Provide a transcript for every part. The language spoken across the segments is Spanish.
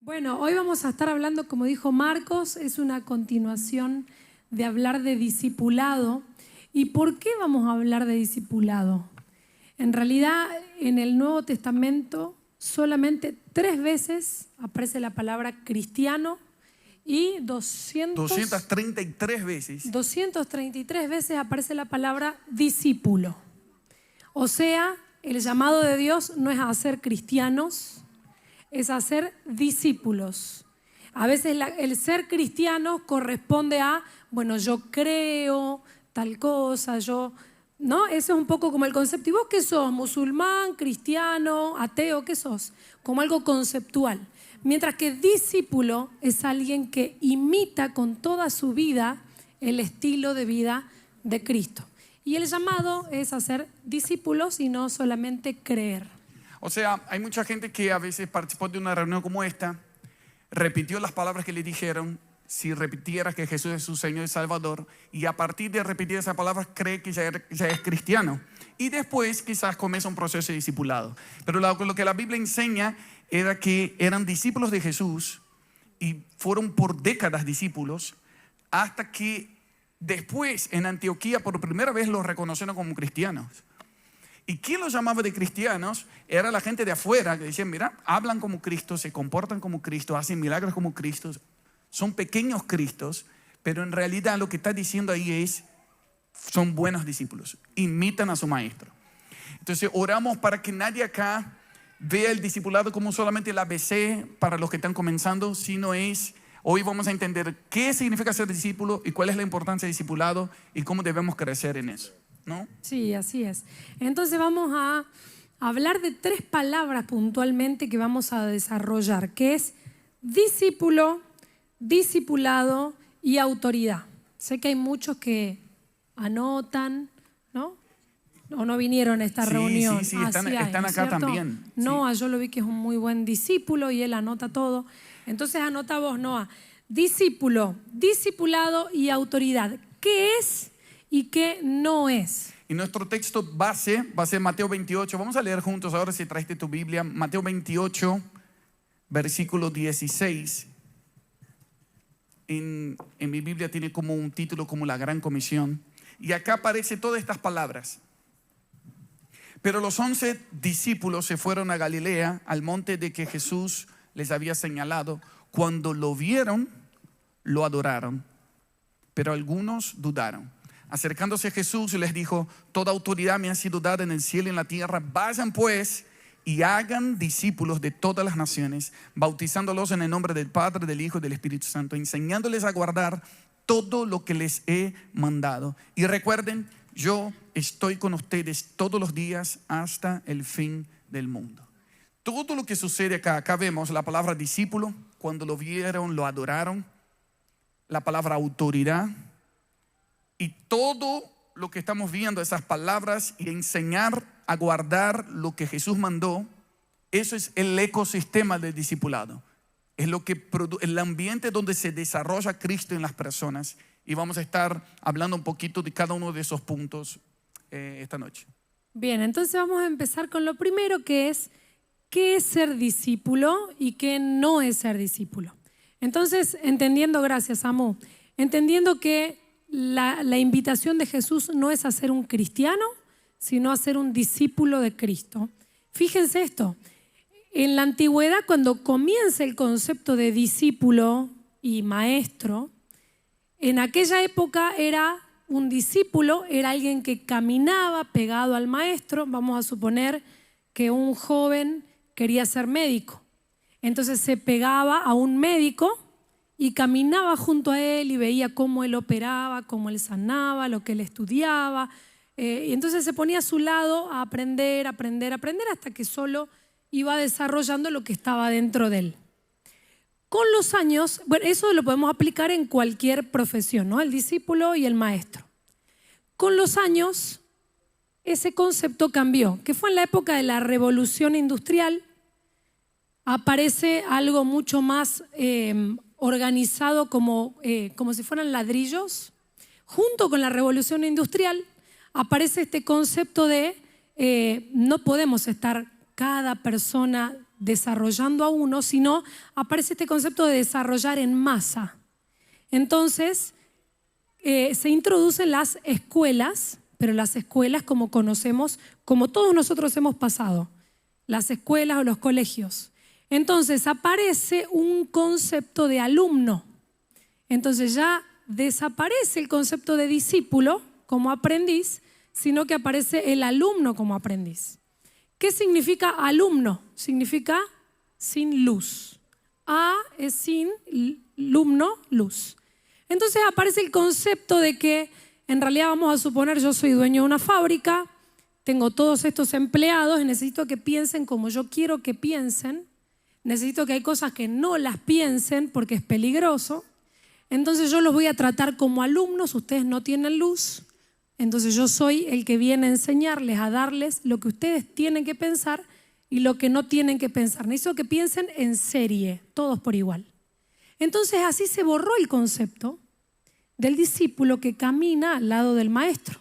Bueno, hoy vamos a estar hablando, como dijo Marcos, es una continuación de hablar de discipulado. ¿Y por qué vamos a hablar de discipulado? En realidad, en el Nuevo Testamento solamente 3 veces aparece la palabra cristiano y 233 veces. 233 veces aparece la palabra discípulo. O sea, el llamado de Dios no es a ser cristianos, es a ser discípulos. A veces el ser cristiano corresponde a, bueno, yo creo tal cosa, ¿no? Eso es un poco como el concepto. ¿Y vos qué sos? ¿Musulmán, cristiano, ateo? ¿Qué sos? Como algo conceptual. Mientras que discípulo es alguien que imita con toda su vida el estilo de vida de Cristo. Y el llamado es a ser discípulos y no solamente creer. O sea, hay mucha gente que a veces participó de una reunión como esta, repitió las palabras que le dijeron, si repitiera que Jesús es su Señor y Salvador, y a partir de repetir esas palabras cree que ya es cristiano. Y después quizás comienza un proceso de discipulado. Pero lo que la Biblia enseña era que eran discípulos de Jesús y fueron por décadas discípulos hasta que después en Antioquía por primera vez los reconocieron como cristianos. ¿Y quién los llamaba de cristianos? Era la gente de afuera que decían, mira, hablan como Cristo, se comportan como Cristo, hacen milagros como Cristo, son pequeños Cristos, pero en realidad lo que está diciendo ahí es, son buenos discípulos, imitan a su maestro. Entonces oramos para que nadie acá vea el discipulado como solamente el ABC para los que están comenzando, sino hoy vamos a entender qué significa ser discípulo y cuál es la importancia del discipulado y cómo debemos crecer en eso, ¿no? Sí, así es. Entonces vamos a hablar de 3 palabras puntualmente que vamos a desarrollar, que es discípulo, discipulado y autoridad. Sé que hay muchos que anotan, ¿no? O no vinieron a esta reunión. Sí, están acá, ¿cierto? También. Noah, yo lo vi que es un muy buen discípulo y él anota todo. Entonces anota vos, Noah. Discípulo, discipulado y autoridad. ¿Qué es y qué no es? Y nuestro texto base va a ser Mateo 28. Vamos a leer juntos ahora si traiste tu Biblia. Mateo 28, versículo 16. En mi Biblia tiene como un título como la Gran Comisión. Y acá aparecen todas estas palabras. Pero los 11 discípulos se fueron a Galilea, al monte de que Jesús les había señalado. Cuando lo vieron, lo adoraron. Pero algunos dudaron. Acercándose a Jesús les dijo, toda autoridad me ha sido dada en el cielo y en la tierra. Vayan pues y hagan discípulos de todas las naciones, bautizándolos en el nombre del Padre, del Hijo y del Espíritu Santo, enseñándoles a guardar todo lo que les he mandado. Y recuerden, yo estoy con ustedes todos los días hasta el fin del mundo. Todo lo que sucede acá vemos la palabra discípulo, cuando lo vieron, lo adoraron, la palabra autoridad. Y todo lo que estamos viendo, esas palabras y enseñar a guardar lo que Jesús mandó, eso es el ecosistema del discipulado. Es el ambiente donde se desarrolla Cristo en las personas. Y vamos a estar hablando un poquito de cada uno de esos puntos esta noche. Bien, entonces vamos a empezar con lo primero, que es ¿qué es ser discípulo y qué no es ser discípulo? Entonces, entendiendo, gracias Amu, entendiendo que la invitación de Jesús no es a ser un cristiano, sino a ser un discípulo de Cristo. Fíjense esto, en la antigüedad cuando comienza el concepto de discípulo y maestro, en aquella época un discípulo era alguien que caminaba pegado al maestro. Vamos a suponer que un joven quería ser médico, entonces se pegaba a un médico y caminaba junto a él y veía cómo él operaba, cómo él sanaba, lo que él estudiaba. Y entonces se ponía a su lado a aprender hasta que solo iba desarrollando lo que estaba dentro de él. Con los años, bueno, eso lo podemos aplicar en cualquier profesión, ¿no? El discípulo y el maestro. Con los años, ese concepto cambió, que fue en la época de la Revolución Industrial. Aparece algo mucho más organizado como si fueran ladrillos. Junto con la Revolución Industrial aparece este concepto de no podemos estar cada persona desarrollando a uno, sino aparece este concepto de desarrollar en masa. Entonces, se introducen las escuelas, pero las escuelas como conocemos, como todos nosotros hemos pasado, las escuelas o los colegios. Entonces aparece un concepto de alumno. Entonces ya desaparece el concepto de discípulo como aprendiz, sino que aparece el alumno como aprendiz. ¿Qué significa alumno? Significa sin luz. A es sin, lumno, luz. Entonces aparece el concepto de que en realidad vamos a suponer yo soy dueño de una fábrica, tengo todos estos empleados, necesito que piensen como yo quiero que piensen, necesito que hay cosas que no las piensen porque es peligroso, entonces yo los voy a tratar como alumnos, ustedes no tienen luz, entonces yo soy el que viene a enseñarles, a darles lo que ustedes tienen que pensar y lo que no tienen que pensar. Necesito que piensen en serie, todos por igual. Entonces así se borró el concepto del discípulo que camina al lado del maestro.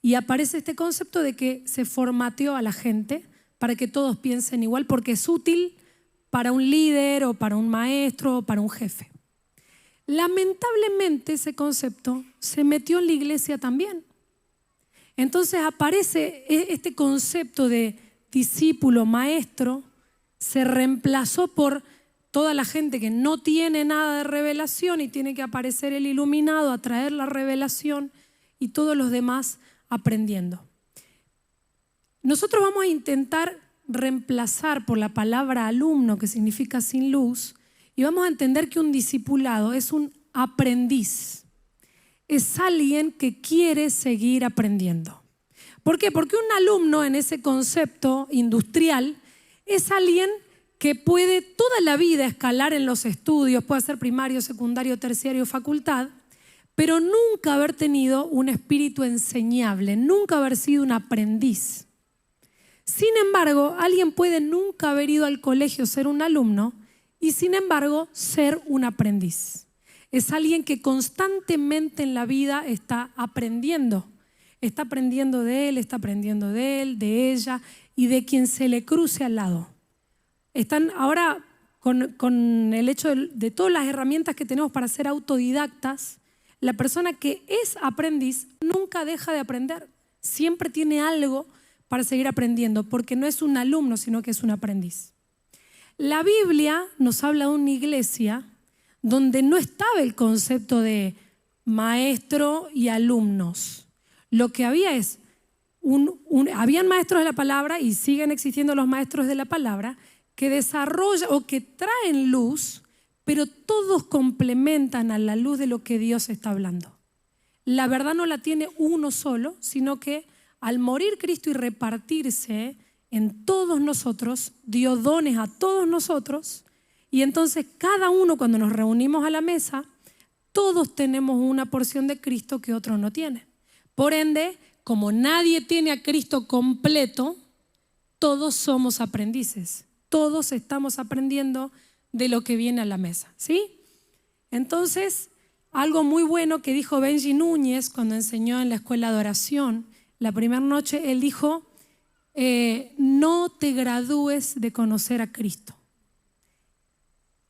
Y aparece este concepto de que se formateó a la gente para que todos piensen igual porque es útil para un líder o para un maestro o para un jefe. Lamentablemente ese concepto se metió en la iglesia también. Entonces aparece este concepto de discípulo, maestro, se reemplazó por toda la gente que no tiene nada de revelación y tiene que aparecer el iluminado a traer la revelación y todos los demás aprendiendo. Nosotros vamos a intentar reemplazar por la palabra alumno, que significa sin luz, y vamos a entender que un discipulado es un aprendiz. Es alguien que quiere seguir aprendiendo. ¿Por qué? Porque un alumno en ese concepto industrial es alguien que puede toda la vida escalar en los estudios, puede ser primario, secundario, terciario, facultad, pero nunca haber tenido un espíritu enseñable, nunca haber sido un aprendiz. Sin embargo, alguien puede nunca haber ido al colegio, ser un alumno, y sin embargo, ser un aprendiz. Es alguien que constantemente en la vida está aprendiendo. Está aprendiendo de él, está aprendiendo de él, de ella y de quien se le cruce al lado. Están ahora con el hecho de todas las herramientas que tenemos para ser autodidactas, la persona que es aprendiz nunca deja de aprender. Siempre tiene algo para seguir aprendiendo, porque no es un alumno, sino que es un aprendiz. La Biblia nos habla de una iglesia donde no estaba el concepto de maestro y alumnos. Lo que había es, habían maestros de la palabra y siguen existiendo los maestros de la palabra que desarrollan o que traen luz, pero todos complementan a la luz de lo que Dios está hablando. La verdad no la tiene uno solo, sino que al morir Cristo y repartirse en todos nosotros, dio dones a todos nosotros, y entonces cada uno cuando nos reunimos a la mesa, todos tenemos una porción de Cristo que otros no tienen. Por ende, como nadie tiene a Cristo completo, todos somos aprendices. Todos estamos aprendiendo de lo que viene a la mesa, ¿sí? Entonces, algo muy bueno que dijo Benji Núñez cuando enseñó en la escuela de oración, la primera noche, él dijo, no te gradúes de conocer a Cristo.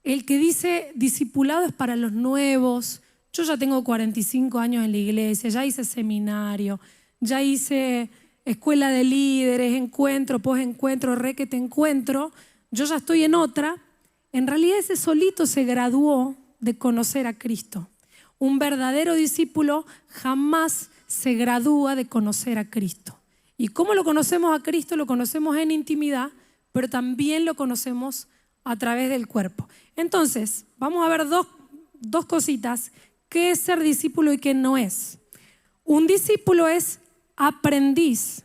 El que dice discipulado es para los nuevos. Yo ya tengo 45 años en la iglesia, ya hice seminario, ya hice escuela de líderes, encuentro, posencuentro, requete encuentro. Yo ya estoy en otra. En realidad ese solito se graduó de conocer a Cristo. Un verdadero discípulo jamás se gradúa de conocer a Cristo. ¿Y cómo lo conocemos a Cristo? Lo conocemos en intimidad, pero también lo conocemos a través del cuerpo. Entonces, vamos a ver dos cositas. ¿Qué es ser discípulo y qué no es? Un discípulo es aprendiz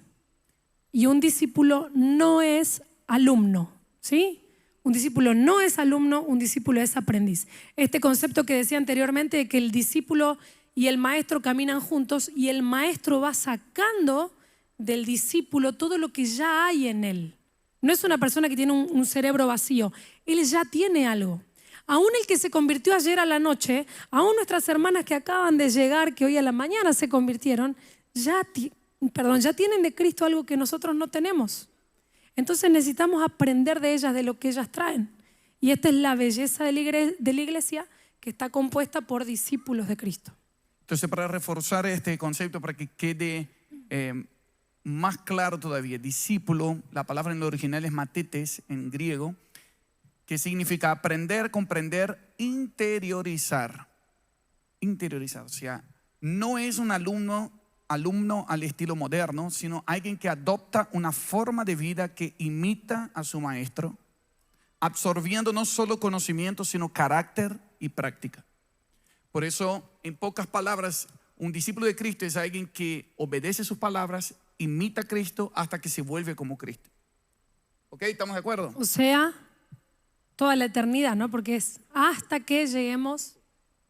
y un discípulo no es alumno, ¿sí? Un discípulo no es alumno, un discípulo es aprendiz. Este concepto que decía anteriormente de que el discípulo y el maestro caminan juntos y el maestro va sacando del discípulo todo lo que ya hay en él. No es una persona que tiene un cerebro vacío, él ya tiene algo. Aún el que se convirtió ayer a la noche, aún nuestras hermanas que acaban de llegar, que hoy a la mañana se convirtieron, ya tienen de Cristo algo que nosotros no tenemos. Entonces necesitamos aprender de ellas, de lo que ellas traen. Y esta es la belleza de la iglesia, que está compuesta por discípulos de Cristo. Entonces, para reforzar este concepto, para que quede más claro todavía, discípulo, la palabra en el original es matetes en griego, que significa aprender, comprender, interiorizar. Interiorizar, o sea, no es un alumno al estilo moderno, sino alguien que adopta una forma de vida que imita a su maestro, absorbiendo no solo conocimiento, sino carácter y práctica. Por eso, en pocas palabras, un discípulo de Cristo es alguien que obedece sus palabras, imita a Cristo hasta que se vuelve como Cristo. ¿Ok? ¿Estamos de acuerdo? O sea, toda la eternidad, ¿no? Porque es hasta que lleguemos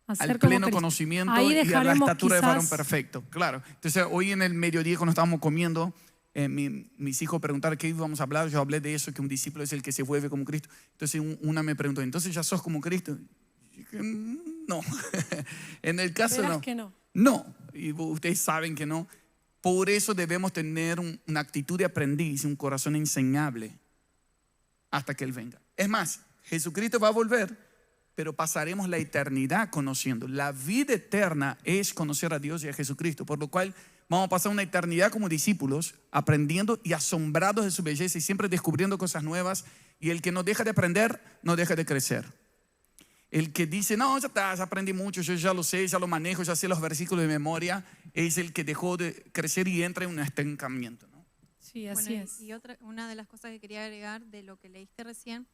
a ser al como pleno Cristo. conocimiento Ahí y a la dejaremos estatura de varón quizás- perfecto. Claro. Entonces, hoy en el mediodía, cuando estábamos comiendo, mis hijos preguntaron qué íbamos a hablar. Yo hablé de eso, que un discípulo es el que se vuelve como Cristo. Entonces, una me preguntó, ¿entonces ya sos como Cristo? Y dije, no. En el caso Verás no. que no. No. Y ustedes saben que no. Por eso debemos tener una actitud de aprendiz, un corazón enseñable hasta que Él venga. Es más, Jesucristo va a volver, pero pasaremos la eternidad conociendo. La vida eterna es conocer a Dios y a Jesucristo, por lo cual vamos a pasar una eternidad como discípulos, aprendiendo y asombrados de su belleza y siempre descubriendo cosas nuevas. Y el que no deja de aprender, no deja de crecer. El que dice, no, ya está, ya aprendí mucho, yo ya lo sé, ya lo manejo, ya sé los versículos de memoria, es el que dejó de crecer y entra en un estancamiento, ¿no? Sí, así Bueno, es. y una de las cosas que quería agregar de lo que leíste recién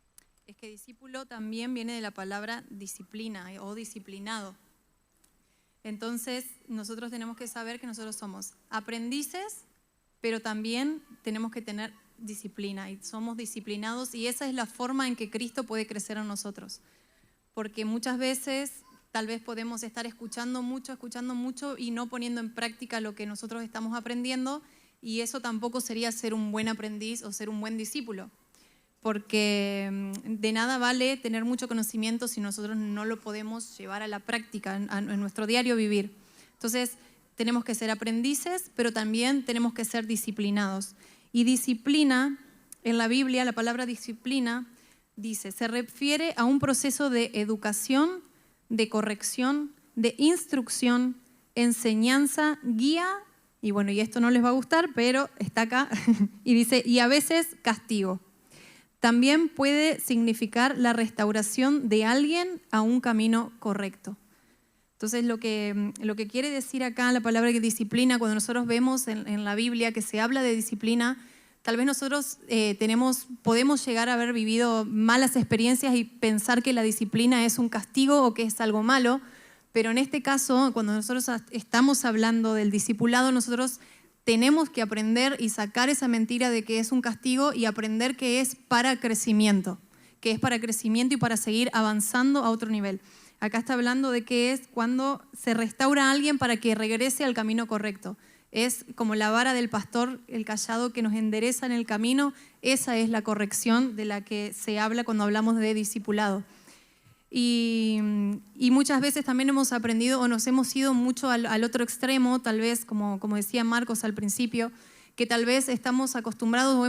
es que discípulo también viene de la palabra disciplina o disciplinado. Entonces, nosotros tenemos que saber que nosotros somos aprendices, pero también tenemos que tener disciplina y somos disciplinados, y esa es la forma en que Cristo puede crecer en nosotros. Porque muchas veces tal vez podemos estar escuchando mucho y no poniendo en práctica lo que nosotros estamos aprendiendo, y eso tampoco sería ser un buen aprendiz o ser un buen discípulo. Porque de nada vale tener mucho conocimiento si nosotros no lo podemos llevar a la práctica, en nuestro diario vivir. Entonces, tenemos que ser aprendices, pero también tenemos que ser disciplinados. Y disciplina, en la Biblia, la palabra disciplina, dice, se refiere a un proceso de educación, de corrección, de instrucción, enseñanza, guía, y bueno, y esto no les va a gustar, pero está acá, y dice, y a veces castigo. También puede significar la restauración de alguien a un camino correcto. Entonces, lo que quiere decir acá la palabra disciplina, cuando nosotros vemos en la Biblia que se habla de disciplina, tal vez nosotros podemos llegar a haber vivido malas experiencias y pensar que la disciplina es un castigo o que es algo malo, pero en este caso, cuando nosotros estamos hablando del discipulado, nosotros tenemos que aprender y sacar esa mentira de que es un castigo y aprender que es para crecimiento, y para seguir avanzando a otro nivel. Acá está hablando de que es cuando se restaura a alguien para que regrese al camino correcto. Es como la vara del pastor, el cayado que nos endereza en el camino. Esa es la corrección de la que se habla cuando hablamos de discipulado. Y muchas veces también hemos aprendido o nos hemos ido mucho al otro extremo, tal vez, como decía Marcos al principio, que tal vez estamos acostumbrados o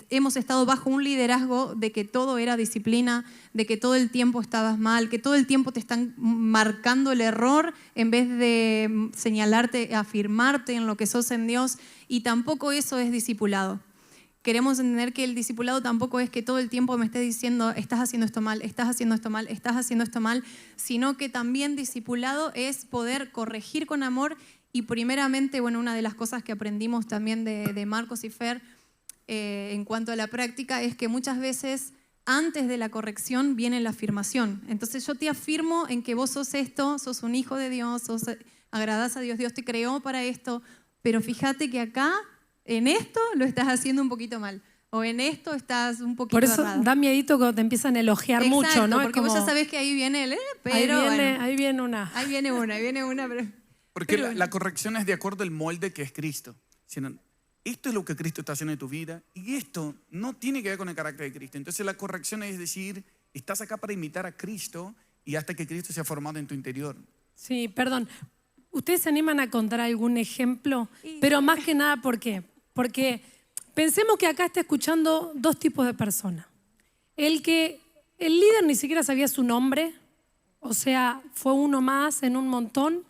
hemos estado bajo un liderazgo de que todo era disciplina, de que todo el tiempo estabas mal, que todo el tiempo te están marcando el error en vez de señalarte, afirmarte en lo que sos en Dios, y tampoco eso es discipulado. Queremos entender que el discipulado tampoco es que todo el tiempo me estés diciendo estás haciendo esto mal, estás haciendo esto mal, estás haciendo esto mal, sino que también discipulado es poder corregir con amor. Y primeramente, bueno, una de las cosas que aprendimos también de Marcos y Fer en cuanto a la práctica es que muchas veces antes de la corrección viene la afirmación. Entonces yo te afirmo en que vos sos esto, sos un hijo de Dios, agradás a Dios, Dios te creó para esto, pero fíjate que acá en esto lo estás haciendo un poquito mal, o en esto estás un poquito Por eso errado. da miedito cuando te empiezan a elogiar mucho, ¿no? Porque Es vos ya como, sabés que ahí viene el, pero ahí viene una. ahí viene una, pero... Porque Pero la corrección es de acuerdo al molde que es Cristo. Sino, esto es lo que Cristo está haciendo en tu vida y esto no tiene que ver con el carácter de Cristo. Entonces la corrección es decir, estás acá para imitar a Cristo y hasta que Cristo sea formado en tu interior. Sí, perdón. ¿Ustedes se animan a contar algún ejemplo? Sí. Pero más que nada, ¿por qué? Porque Pensemos que acá está escuchando dos tipos de personas. El líder ni siquiera sabía su nombre, o sea, fue uno más en un montón,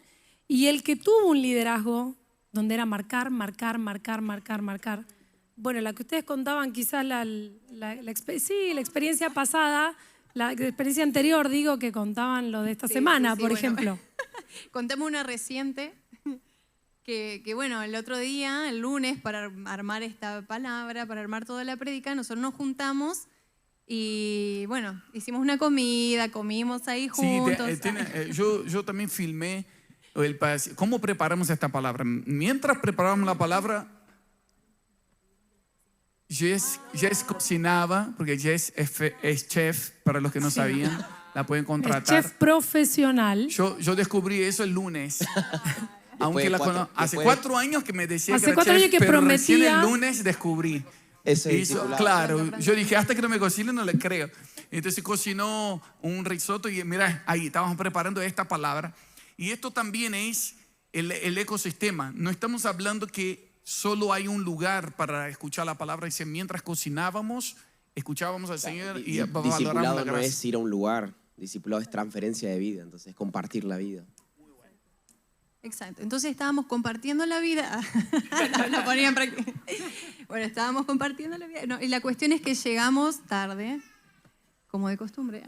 y el que tuvo un liderazgo donde era marcar. Bueno, la que ustedes contaban quizás sí, la experiencia pasada, la experiencia anterior, digo, que contaban lo de esta semana, por ejemplo. Contemos una reciente que bueno, el otro día, el lunes, para armar esta palabra, para armar toda la prédica, nosotros nos juntamos y bueno, hicimos una comida, comimos ahí juntos. Yo también filmé cómo preparamos esta palabra. Mientras preparábamos la palabra, Jess cocinaba, porque Jess es chef, para los que no sabían, la pueden contratar. Es chef profesional. Yo descubrí eso el lunes. Aunque hace 4 años que me decía hace que era 4 chef, años que pero prometía. recién el lunes descubrí. Claro, yo dije, hasta que no me cocine no le creo. Entonces cocinó un risotto y mira, ahí estábamos preparando esta palabra. Y esto también es el ecosistema. No estamos hablando que solo hay un lugar para escuchar la palabra. Dice, mientras cocinábamos, escuchábamos al Señor y valoramos la discipulado gracia. no es ir a un lugar, discipulado es transferencia de vida, entonces es compartir la vida. Exacto, entonces estábamos compartiendo la vida. Lo ponía en práctica. Bueno, estábamos compartiendo la vida. No, y la cuestión es que llegamos tarde, como de costumbre.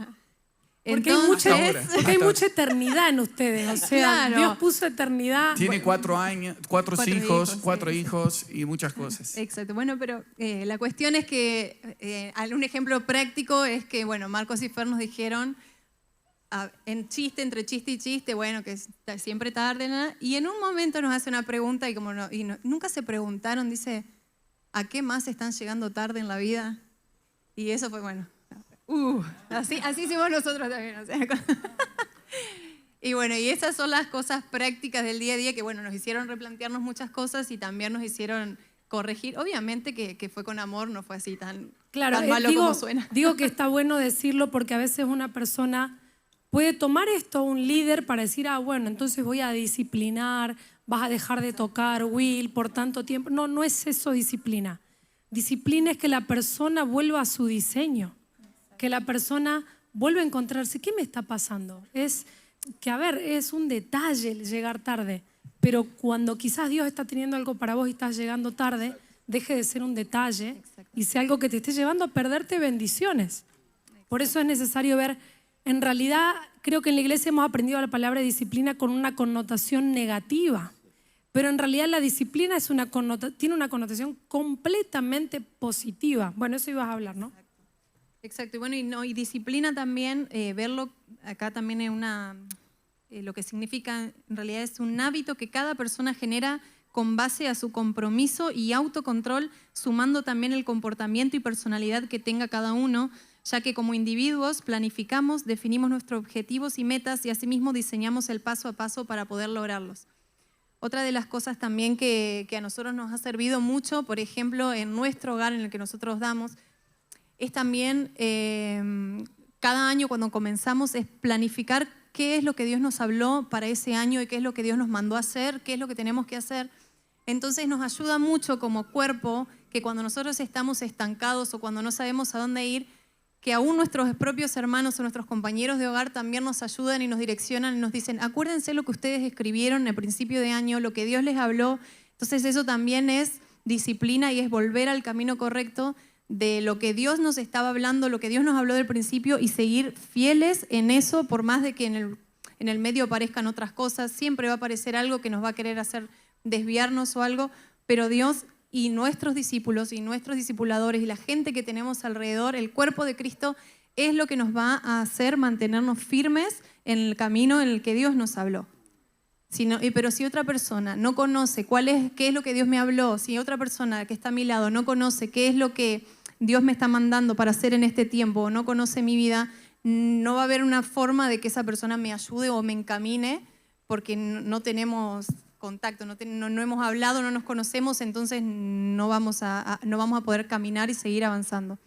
Porque hay mucha eternidad en ustedes, o sea, Claro. Dios puso eternidad. Tiene 4 años, 4 hijos y muchas cosas. Exacto, bueno, pero la cuestión es que un ejemplo práctico es que, bueno, Marcos y Fer nos dijeron, entre chiste y chiste, bueno, que está siempre tarde, ¿no? Y en un momento nos hace una pregunta y nunca se preguntaron, dice, ¿a qué más están llegando tarde en la vida? Y eso fue, bueno, así hicimos nosotros también, o sea, y bueno, y esas son las cosas prácticas del día a día que, bueno, nos hicieron replantearnos muchas cosas y también nos hicieron corregir. Obviamente que fue con amor, no fue así tan malo como suena. Digo que está bueno decirlo porque a veces una persona puede tomar esto, un líder, para decir, bueno, entonces voy a disciplinar, vas a dejar de tocar Will por tanto tiempo. No, no es eso disciplina. Disciplina es que la persona vuelva a su diseño, que la persona vuelva a encontrarse. ¿Qué me está pasando? Es que, es un detalle el llegar tarde, pero cuando quizás Dios está teniendo algo para vos y estás llegando tarde, deje de ser un detalle y sea algo que te esté llevando a perderte bendiciones. Por eso es necesario ver. En realidad, creo que en la iglesia hemos aprendido la palabra disciplina con una connotación negativa, pero en realidad la disciplina tiene una connotación completamente positiva. Bueno, eso ibas a hablar, ¿no? Exacto, y bueno, y disciplina también, verlo, acá también es lo que significa, en realidad es un hábito que cada persona genera con base a su compromiso y autocontrol, sumando también el comportamiento y personalidad que tenga cada uno, ya que como individuos planificamos, definimos nuestros objetivos y metas y asimismo diseñamos el paso a paso para poder lograrlos. Otra de las cosas también que a nosotros nos ha servido mucho, por ejemplo, en nuestro hogar en el que nosotros damos, es también cada año cuando comenzamos es planificar qué es lo que Dios nos habló para ese año y qué es lo que Dios nos mandó a hacer, qué es lo que tenemos que hacer. Entonces nos ayuda mucho como cuerpo que cuando nosotros estamos estancados o cuando no sabemos a dónde ir, que aún nuestros propios hermanos o nuestros compañeros de hogar también nos ayudan y nos direccionan y nos dicen, acuérdense lo que ustedes escribieron al principio de año, lo que Dios les habló. Entonces eso también es disciplina y es volver al camino correcto de lo que Dios nos estaba hablando, lo que Dios nos habló del principio y seguir fieles en eso, por más de que en el medio aparezcan otras cosas, siempre va a aparecer algo que nos va a querer hacer desviarnos o algo, pero Dios y nuestros discípulos y nuestros discipuladores y la gente que tenemos alrededor, el cuerpo de Cristo, es lo que nos va a hacer mantenernos firmes en el camino en el que Dios nos habló. Pero si otra persona no conoce qué es lo que Dios me habló, si otra persona que está a mi lado no conoce qué es lo que Dios me está mandando para hacer en este tiempo, o no conoce mi vida, no va a haber una forma de que esa persona me ayude o me encamine, porque no tenemos contacto, no hemos hablado, no nos conocemos, entonces no vamos a poder caminar y seguir avanzando.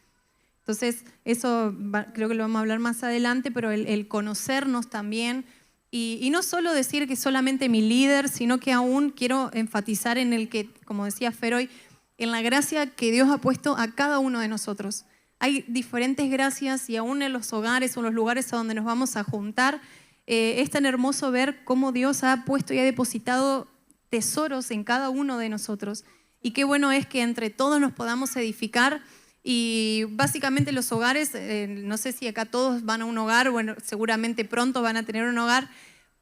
Entonces, eso creo que lo vamos a hablar más adelante, pero el conocernos también, y no solo decir que solamente mi líder, sino que aún quiero enfatizar en el que, como decía Fer hoy, en la gracia que Dios ha puesto a cada uno de nosotros. Hay diferentes gracias y aún en los hogares o en los lugares a donde nos vamos a juntar, es tan hermoso ver cómo Dios ha puesto y ha depositado tesoros en cada uno de nosotros. Y qué bueno es que entre todos nos podamos edificar. Y básicamente los hogares, no sé si acá todos van a un hogar, bueno, seguramente pronto van a tener un hogar,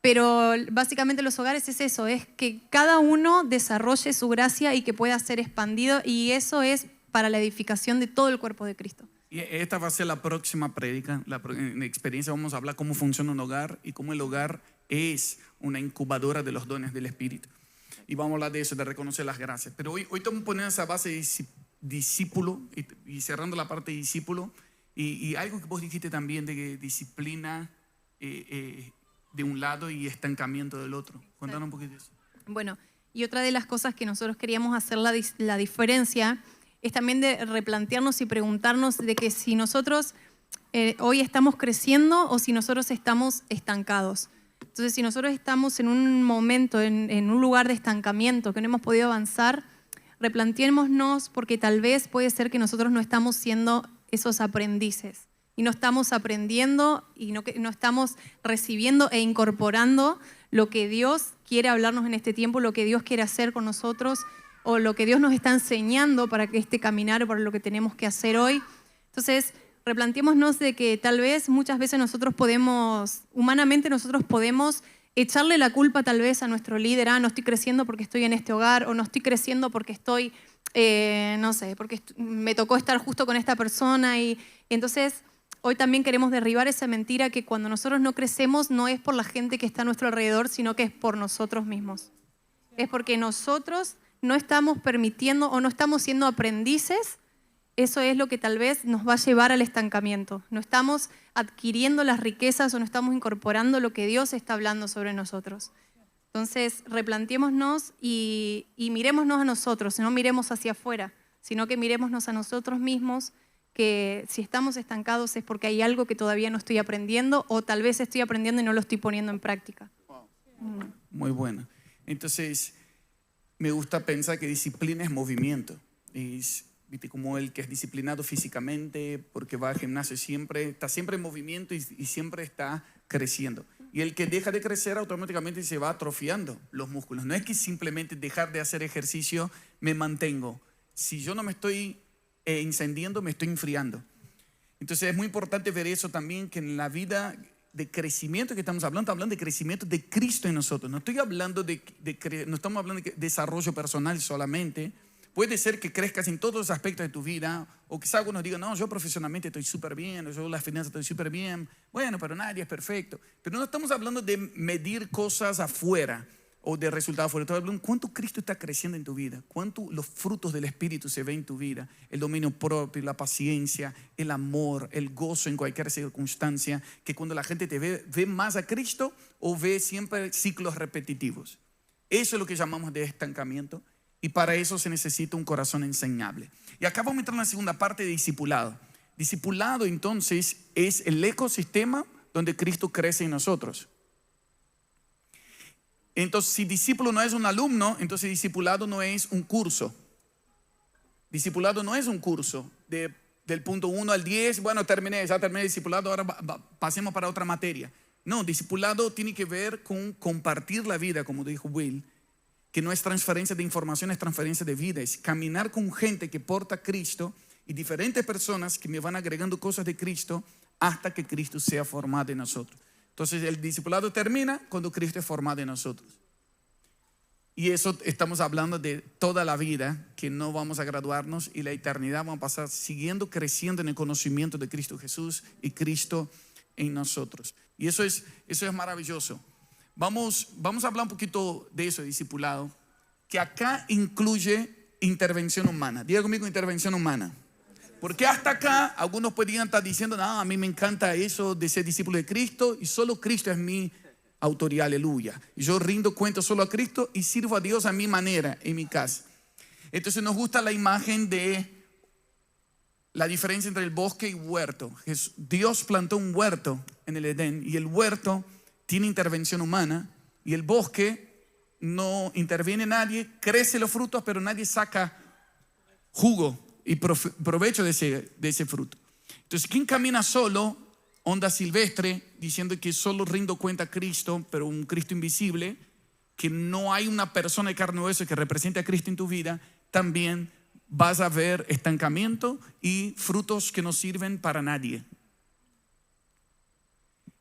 pero básicamente los hogares es eso, es que cada uno desarrolle su gracia y que pueda ser expandido, y eso es para la edificación de todo el cuerpo de Cristo. Y esta va a ser la próxima prédica, en experiencia vamos a hablar cómo funciona un hogar y cómo el hogar es una incubadora de los dones del Espíritu. Y vamos a hablar de eso, de reconocer las gracias. Pero hoy estamos poniendo esa base de discípulo y cerrando la parte de discípulo. Y algo que vos dijiste también de que disciplina de un lado y estancamiento del otro. Cuéntanos un poquito de eso. Bueno, y otra de las cosas que nosotros queríamos hacer la diferencia es también de replantearnos y preguntarnos de que si nosotros hoy estamos creciendo o si nosotros estamos estancados. Entonces, si nosotros estamos en un momento, en un lugar de estancamiento, que no hemos podido avanzar, replanteémonos, porque tal vez puede ser que nosotros no estamos siendo esos aprendices y no estamos aprendiendo y no estamos recibiendo e incorporando lo que Dios quiere hablarnos en este tiempo, lo que Dios quiere hacer con nosotros o lo que Dios nos está enseñando para que este caminar, para lo que tenemos que hacer hoy. Entonces, replanteémonos de que tal vez muchas veces humanamente nosotros podemos echarle la culpa tal vez a nuestro líder, no estoy creciendo porque estoy en este hogar, o no estoy creciendo porque estoy, no sé, porque me tocó estar justo con esta persona. Y entonces hoy también queremos derribar esa mentira que cuando nosotros no crecemos no es por la gente que está a nuestro alrededor, sino que es por nosotros mismos. Es porque nosotros no estamos permitiendo o no estamos siendo aprendices. Eso es lo que tal vez nos va a llevar al estancamiento. No estamos adquiriendo las riquezas o no estamos incorporando lo que Dios está hablando sobre nosotros. Entonces, replanteémonos y mirémonos a nosotros, no miremos hacia afuera, sino que mirémonos a nosotros mismos, que si estamos estancados es porque hay algo que todavía no estoy aprendiendo o tal vez estoy aprendiendo y no lo estoy poniendo en práctica. Muy bueno. Entonces, me gusta pensar que disciplina es movimiento. ¿Viste? Como el que es disciplinado físicamente porque va al gimnasio está siempre en movimiento y siempre está creciendo. Y el que deja de crecer automáticamente se va atrofiando los músculos. No es que simplemente dejar de hacer ejercicio me mantengo. Si yo no me estoy incendiando, me estoy enfriando. Entonces es muy importante ver eso también, que en la vida de crecimiento que estamos hablando de crecimiento de Cristo en nosotros. No estoy hablando no estamos hablando de desarrollo personal solamente. Puede ser que crezcas en todos los aspectos de tu vida, o quizá algunos digan, no, yo profesionalmente estoy súper bien, o yo en las finanzas estoy súper bien. Bueno, pero nadie es perfecto. Pero no estamos hablando de medir cosas afuera o de resultados afuera. Estamos hablando de cuánto Cristo está creciendo en tu vida, cuánto los frutos del Espíritu se ven en tu vida, el dominio propio, la paciencia, el amor, el gozo en cualquier circunstancia, que cuando la gente te ve más a Cristo o ve siempre ciclos repetitivos. Eso es lo que llamamos de estancamiento. Y para eso se necesita un corazón enseñable. Y acá vamos a entrar en la segunda parte de discipulado. Discipulado entonces es el ecosistema donde Cristo crece en nosotros. Entonces, si discípulo no es un alumno, entonces discipulado no es un curso. Discipulado no es un curso del punto 1 al 10. Bueno, ya terminé discipulado, ahora pasemos para otra materia. No, discipulado tiene que ver con compartir la vida, como dijo Will. Que no es transferencia de información, es transferencia de vida. Es caminar con gente que porta a Cristo y diferentes personas que me van agregando cosas de Cristo hasta que Cristo sea formado en nosotros. Entonces el discipulado termina cuando Cristo es formado en nosotros. Y eso estamos hablando de toda la vida, que no vamos a graduarnos y la eternidad vamos a pasar siguiendo creciendo en el conocimiento de Cristo Jesús y Cristo en nosotros. Y eso es maravilloso. Vamos a hablar un poquito de eso, discipulado, que acá incluye intervención humana. Diga conmigo, intervención humana. Porque hasta acá algunos podrían estar diciendo, no, a mí me encanta eso de ser discípulo de Cristo y solo Cristo es mi autoridad, aleluya. Y yo rindo cuenta solo a Cristo y sirvo a Dios a mi manera, en mi casa. Entonces nos gusta la imagen de la diferencia entre el bosque y huerto. Dios plantó un huerto en el Edén y el huerto tiene intervención humana, y el bosque no interviene nadie, crece los frutos, pero nadie saca jugo y provecho de ese fruto. Entonces, ¿quién camina solo, onda silvestre, diciendo que solo rindo cuenta a Cristo, pero un Cristo invisible, que no hay una persona de carne y hueso que represente a Cristo en tu vida? También vas a ver estancamiento y frutos que no sirven para nadie.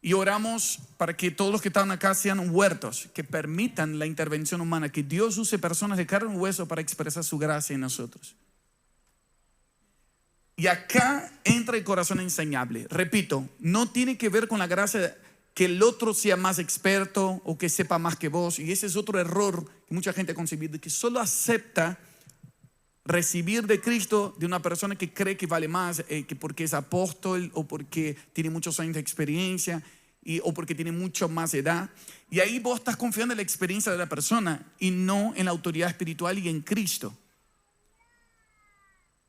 Y oramos para que todos los que están acá sean huertos, que permitan la intervención humana, que Dios use personas de carne y hueso para expresar su gracia en nosotros. Y acá entra el corazón enseñable. Repito, no tiene que ver con la gracia que el otro sea más experto o que sepa más que vos. Y ese es otro error que mucha gente ha concebido, que solo acepta recibir de Cristo de una persona que cree que vale más, que porque es apóstol o porque tiene muchos años de experiencia o porque tiene mucho más edad. Y ahí vos estás confiando en la experiencia de la persona y no en la autoridad espiritual y en Cristo.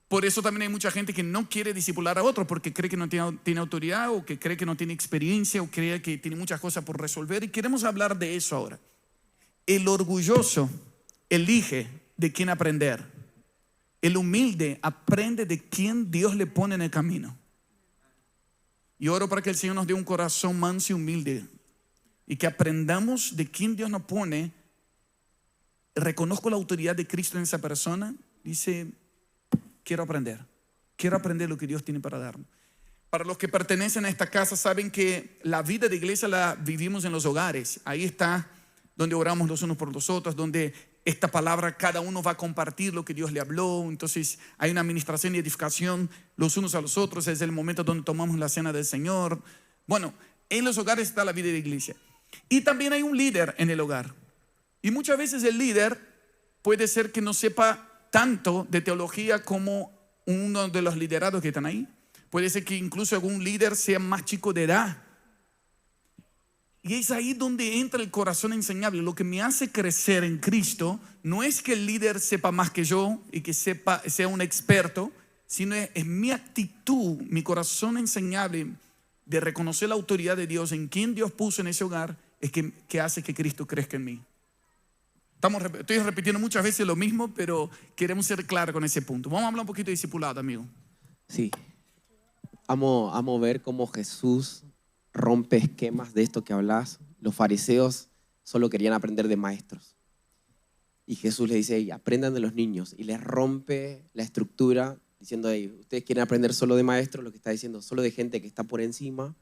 Por eso también hay mucha gente que no quiere discipular a otros porque cree que no tiene autoridad o que cree que no tiene experiencia o cree que tiene muchas cosas por resolver. Y queremos hablar de eso ahora. El orgulloso elige de quién aprender. El humilde aprende de quién Dios le pone en el camino. Y oro para que el Señor nos dé un corazón manso y humilde y que aprendamos de quién Dios nos pone. Reconozco la autoridad de Cristo en esa persona. Dice, quiero aprender lo que Dios tiene para darnos. Para los que pertenecen a esta casa saben que la vida de iglesia la vivimos en los hogares. Ahí está donde oramos los unos por los otros, donde esta palabra cada uno va a compartir lo que Dios le habló. Entonces hay una administración y edificación los unos a los otros. Es el momento donde tomamos la cena del Señor. Bueno, en los hogares está la vida de iglesia. Y también hay un líder en el hogar. Y muchas veces el líder puede ser que no sepa tanto de teología como uno de los liderados que están ahí. Puede ser que incluso algún líder sea más chico de edad. Y es ahí donde entra el corazón enseñable. Lo que me hace crecer en Cristo no es que el líder sepa más que yo y que sea un experto, sino es mi actitud, mi corazón enseñable de reconocer la autoridad de Dios en quien Dios puso en ese hogar, es que hace que Cristo crezca en mí. Estoy repitiendo muchas veces lo mismo, pero queremos ser claros con ese punto. Vamos a hablar un poquito de discipulado, amigo. Sí. Amo ver cómo Jesús rompe esquemas de esto que hablas. Los fariseos solo querían aprender de maestros. Y Jesús les dice, hey, aprendan de los niños. Y les rompe la estructura diciendo, hey, ustedes quieren aprender solo de maestros, lo que está diciendo, solo de gente que está por encima.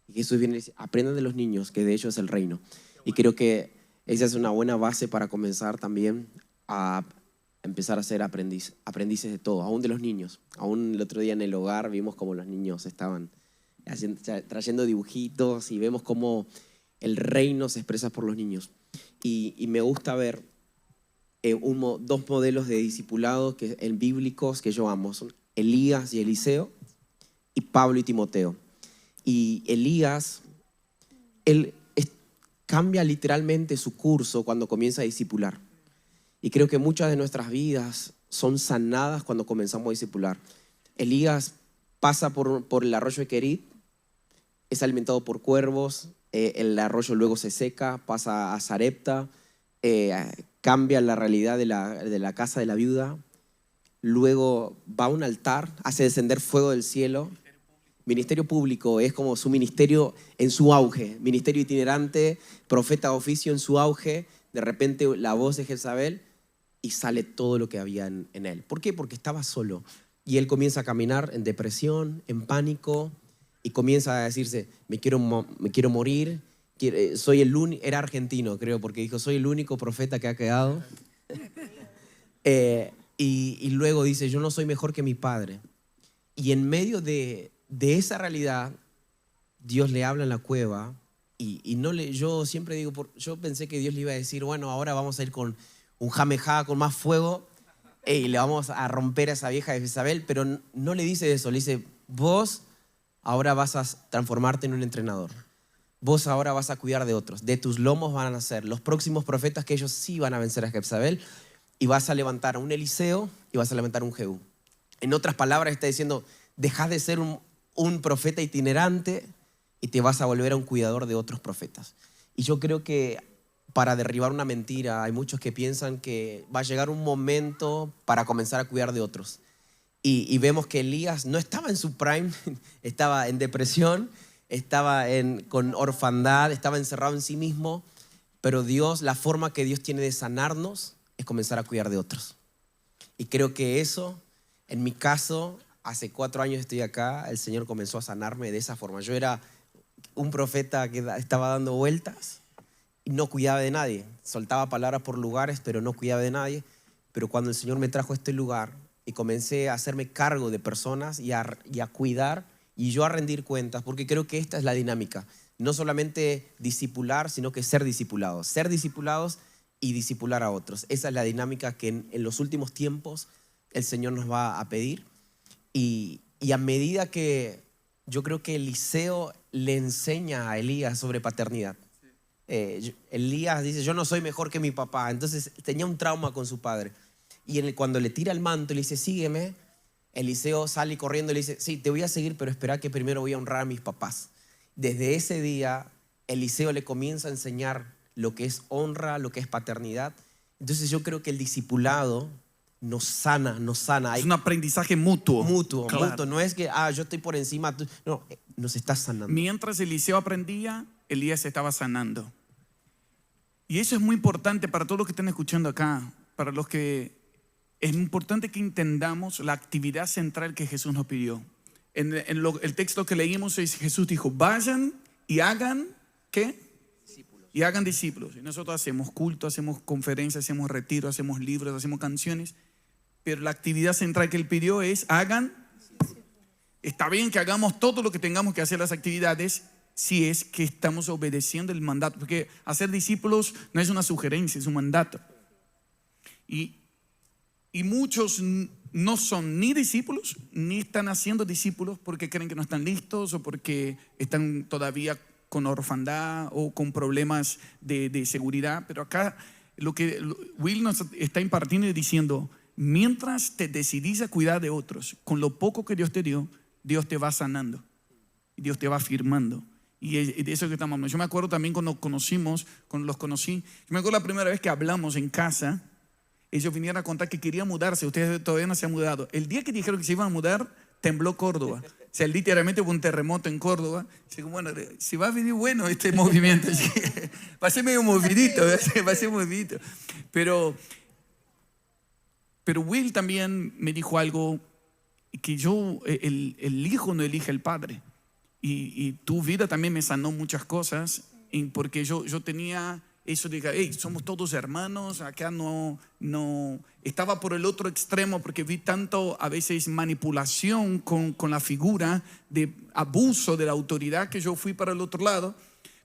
Y Jesús viene y dice, aprendan de los niños, que de ellos es el reino. Y creo que esa es una buena base para comenzar también a empezar a ser aprendices de todo, aún de los niños. Aún el otro día en el hogar vimos cómo los niños estaban trayendo dibujitos y vemos cómo el reino se expresa por los niños. Y me gusta ver dos modelos de discipulado bíblicos que yo amo. Son Elías y Eliseo y Pablo y Timoteo. Y Elías, él cambia literalmente su curso cuando comienza a discipular. Y creo que muchas de nuestras vidas son sanadas cuando comenzamos a discipular. Elías pasa por el arroyo de Querit, es alimentado por cuervos, el arroyo luego se seca, pasa a Sarepta, cambia la realidad de la casa de la viuda, luego va a un altar, hace descender fuego del cielo. Ministerio público es como su ministerio en su auge, ministerio itinerante, profeta de oficio en su auge, de repente la voz de Jezabel y sale todo lo que había en él. ¿Por qué? Porque estaba solo y él comienza a caminar en depresión, en pánico y comienza a decirse, me quiero morir, soy el único, era argentino creo, porque dijo, soy el único profeta que ha quedado. Y luego dice, yo no soy mejor que mi padre. Y en medio de esa realidad, Dios le habla en la cueva y yo siempre digo, yo pensé que Dios le iba a decir, bueno, ahora vamos a ir con un jamejá, con más fuego y le vamos a romper a esa vieja de Jezabel, pero no le dice eso, le dice, vos ahora vas a transformarte en un entrenador, vos ahora vas a cuidar de otros, de tus lomos van a ser los próximos profetas que ellos sí van a vencer a Jezabel y vas a levantar a un Eliseo y vas a levantar a un Jehú. En otras palabras está diciendo, dejás de ser un profeta itinerante y te vas a volver a un cuidador de otros profetas. Y yo creo que para derribar una mentira hay muchos que piensan que va a llegar un momento para comenzar a cuidar de otros. Y vemos que Elías no estaba en su prime, estaba en depresión, estaba con orfandad, estaba encerrado en sí mismo, pero Dios, la forma que Dios tiene de sanarnos es comenzar a cuidar de otros. Y creo que eso, en mi caso, hace 4 años estoy acá, el Señor comenzó a sanarme de esa forma. Yo era un profeta que estaba dando vueltas y no cuidaba de nadie. Soltaba palabras por lugares, pero no cuidaba de nadie. Pero cuando el Señor me trajo a este lugar y comencé a hacerme cargo de personas y a cuidar y yo a rendir cuentas, porque creo que esta es la dinámica. No solamente discipular, sino que ser discipulados. Ser discipulados y discipular a otros. Esa es la dinámica que en los últimos tiempos el Señor nos va a pedir. Y a medida que yo creo que Eliseo le enseña a Elías sobre paternidad. Elías dice, yo no soy mejor que mi papá. Entonces tenía un trauma con su padre. Y cuando le tira el manto y le dice, sígueme, Eliseo sale corriendo y le dice, sí, te voy a seguir, pero espera que primero voy a honrar a mis papás. Desde ese día, Eliseo le comienza a enseñar lo que es honra, lo que es paternidad. Entonces yo creo que el discipulado nos sana. Es un aprendizaje mutuo. Mutuo. No es que yo estoy por encima. No, nos está sanando. Mientras Eliseo aprendía, Elías se estaba sanando. Y eso es muy importante para todos los que están escuchando acá, para los que es importante que entendamos la actividad central que Jesús nos pidió. El texto que leímos es, Jesús dijo, vayan y hagan, ¿qué? Discípulos. Y hagan discípulos. Y nosotros hacemos culto, hacemos conferencias, hacemos retiros, hacemos libros, hacemos canciones. Pero la actividad central que Él pidió es, hagan. Está bien que hagamos todo lo que tengamos que hacer las actividades, si es que estamos obedeciendo el mandato. Porque hacer discípulos no es una sugerencia, es un mandato. Y muchos no son ni discípulos, ni están haciendo discípulos porque creen que no están listos o porque están todavía con orfandad o con problemas de seguridad. Pero acá lo que Will nos está impartiendo y diciendo, mientras te decidís a cuidar de otros, con lo poco que Dios te dio, Dios te va sanando y Dios te va afirmando. Y de eso que estamos hablando. Yo me acuerdo también cuando los conocí, yo me acuerdo la primera vez que hablamos en casa. Ellos vinieron a contar que querían mudarse. Ustedes todavía no se han mudado. El día que dijeron que se iban a mudar, tembló Córdoba. O sea, literalmente hubo un terremoto en Córdoba. Digo, bueno, si va a venir bueno este movimiento. Va a ser medio movidito. Va a ser movidito. Pero Will también me dijo algo que el hijo no elige al padre. Y tu vida también me sanó muchas cosas. Porque yo tenía... Eso de hey, somos todos hermanos, acá no. Estaba por el otro extremo porque vi tanto a veces manipulación con la figura de abuso de la autoridad que yo fui para el otro lado,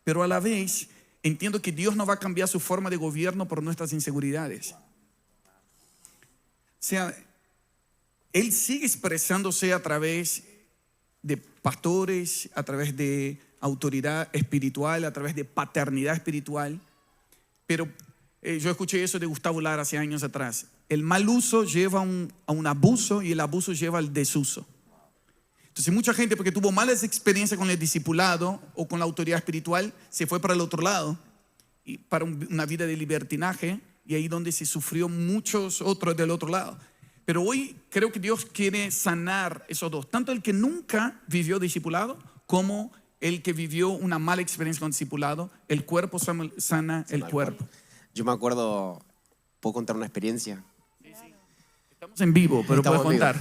pero a la vez entiendo que Dios no va a cambiar su forma de gobierno por nuestras inseguridades. O sea, Él sigue expresándose a través de pastores, a través de autoridad espiritual, a través de paternidad espiritual. Pero yo escuché eso de Gustavo Lara hace años atrás. El mal uso lleva a un abuso y el abuso lleva al desuso. Entonces mucha gente, porque tuvo malas experiencias con el discipulado o con la autoridad espiritual, se fue para el otro lado, y para una vida de libertinaje, y ahí donde se sufrió muchos otros del otro lado. Pero hoy creo que Dios quiere sanar esos dos, tanto el que nunca vivió discipulado como el que vivió una mala experiencia con discipulado. El cuerpo sana el cuerpo. Yo me acuerdo, ¿puedo contar una experiencia? Sí. Estamos en vivo, pero puedes contar.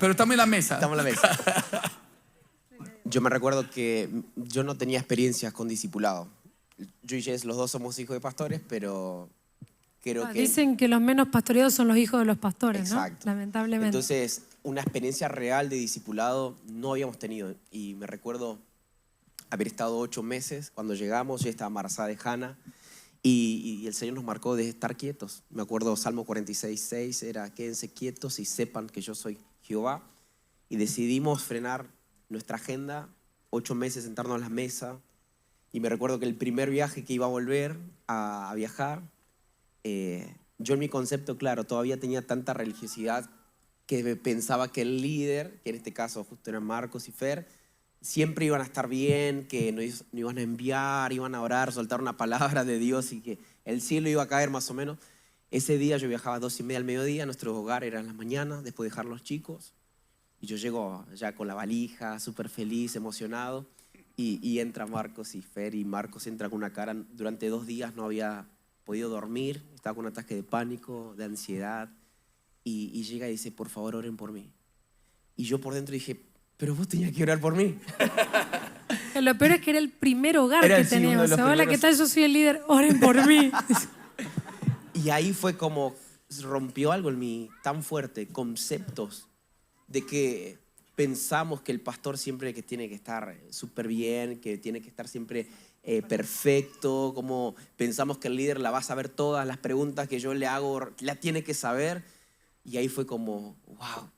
Pero estamos en la mesa. Estamos en la mesa. Yo me recuerdo que yo no tenía experiencias con discipulado. Yo y Jess, los dos somos hijos de pastores, pero creo que... Dicen que los menos pastoreados son los hijos de los pastores, exacto, ¿no? Lamentablemente. Entonces, una experiencia real de discipulado no habíamos tenido. Y me recuerdo haber estado 8 meses. Cuando llegamos, yo estaba embarazada de Hannah y el Señor nos marcó de estar quietos. Me acuerdo Salmo 46:6 era, quédense quietos y sepan que yo soy Jehová. Y decidimos frenar nuestra agenda, 8 meses sentarnos a la mesa. Y me recuerdo que el primer viaje que iba a volver a viajar, yo en mi concepto, claro, todavía tenía tanta religiosidad que pensaba que el líder, que en este caso justo eran Marcos y Fer, siempre iban a estar bien, que nos iban a enviar, iban a orar, soltar una palabra de Dios y que el cielo iba a caer más o menos. Ese día yo viajaba a 2:30 al mediodía, nuestro hogar era en la mañana, después de dejar a los chicos. Y yo llego ya con la valija, súper feliz, emocionado, y entra Marcos y Fer, y Marcos entra con una cara, durante 2 días no había podido dormir, estaba con un ataque de pánico, de ansiedad, y llega y dice, por favor, oren por mí. Y yo por dentro dije, pero vos tenías que orar por mí. Lo peor es que era el primer hogar Era que el segundo teníamos. de los Hola, primeros. ¿qué tal? Yo soy el líder, oren por mí. Y ahí fue como rompió algo en mí tan fuerte, conceptos de que pensamos que el pastor siempre que tiene que estar súper bien, que tiene que estar siempre perfecto, como pensamos que el líder la va a saber todas las preguntas que yo le hago, la tiene que saber. Y ahí fue como, wow.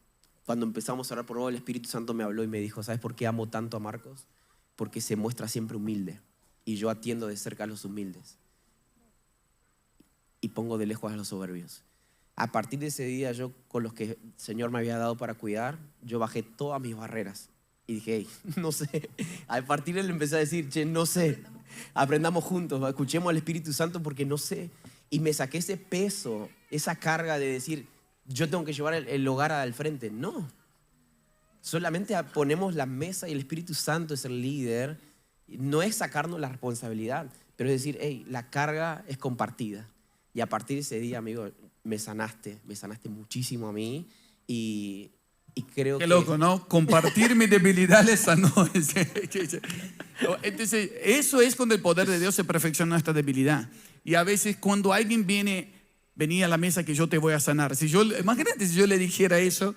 Cuando empezamos a orar por vos, el Espíritu Santo me habló y me dijo, ¿sabes por qué amo tanto a Marcos? Porque se muestra siempre humilde y yo atiendo de cerca a los humildes y pongo de lejos a los soberbios. A partir de ese día, yo con los que el Señor me había dado para cuidar, yo bajé todas mis barreras y dije, hey, no sé. A partir de él empecé a decir, che, no sé, aprendamos juntos, escuchemos al Espíritu Santo porque no sé. Y me saqué ese peso, esa carga de decir, yo tengo que llevar el hogar al frente. No, solamente ponemos la mesa y el Espíritu Santo es el líder. No es sacarnos la responsabilidad, pero es decir, hey, la carga es compartida. Y a partir de ese día, amigo, me sanaste muchísimo a mí y creo Qué que... loco, ¿no? Compartir mi debilidad les sanó. Entonces, eso es cuando el poder de Dios se perfecciona nuestra debilidad. Y a veces cuando alguien venía a la mesa que yo te voy a sanar. Imagínate si yo le dijera eso,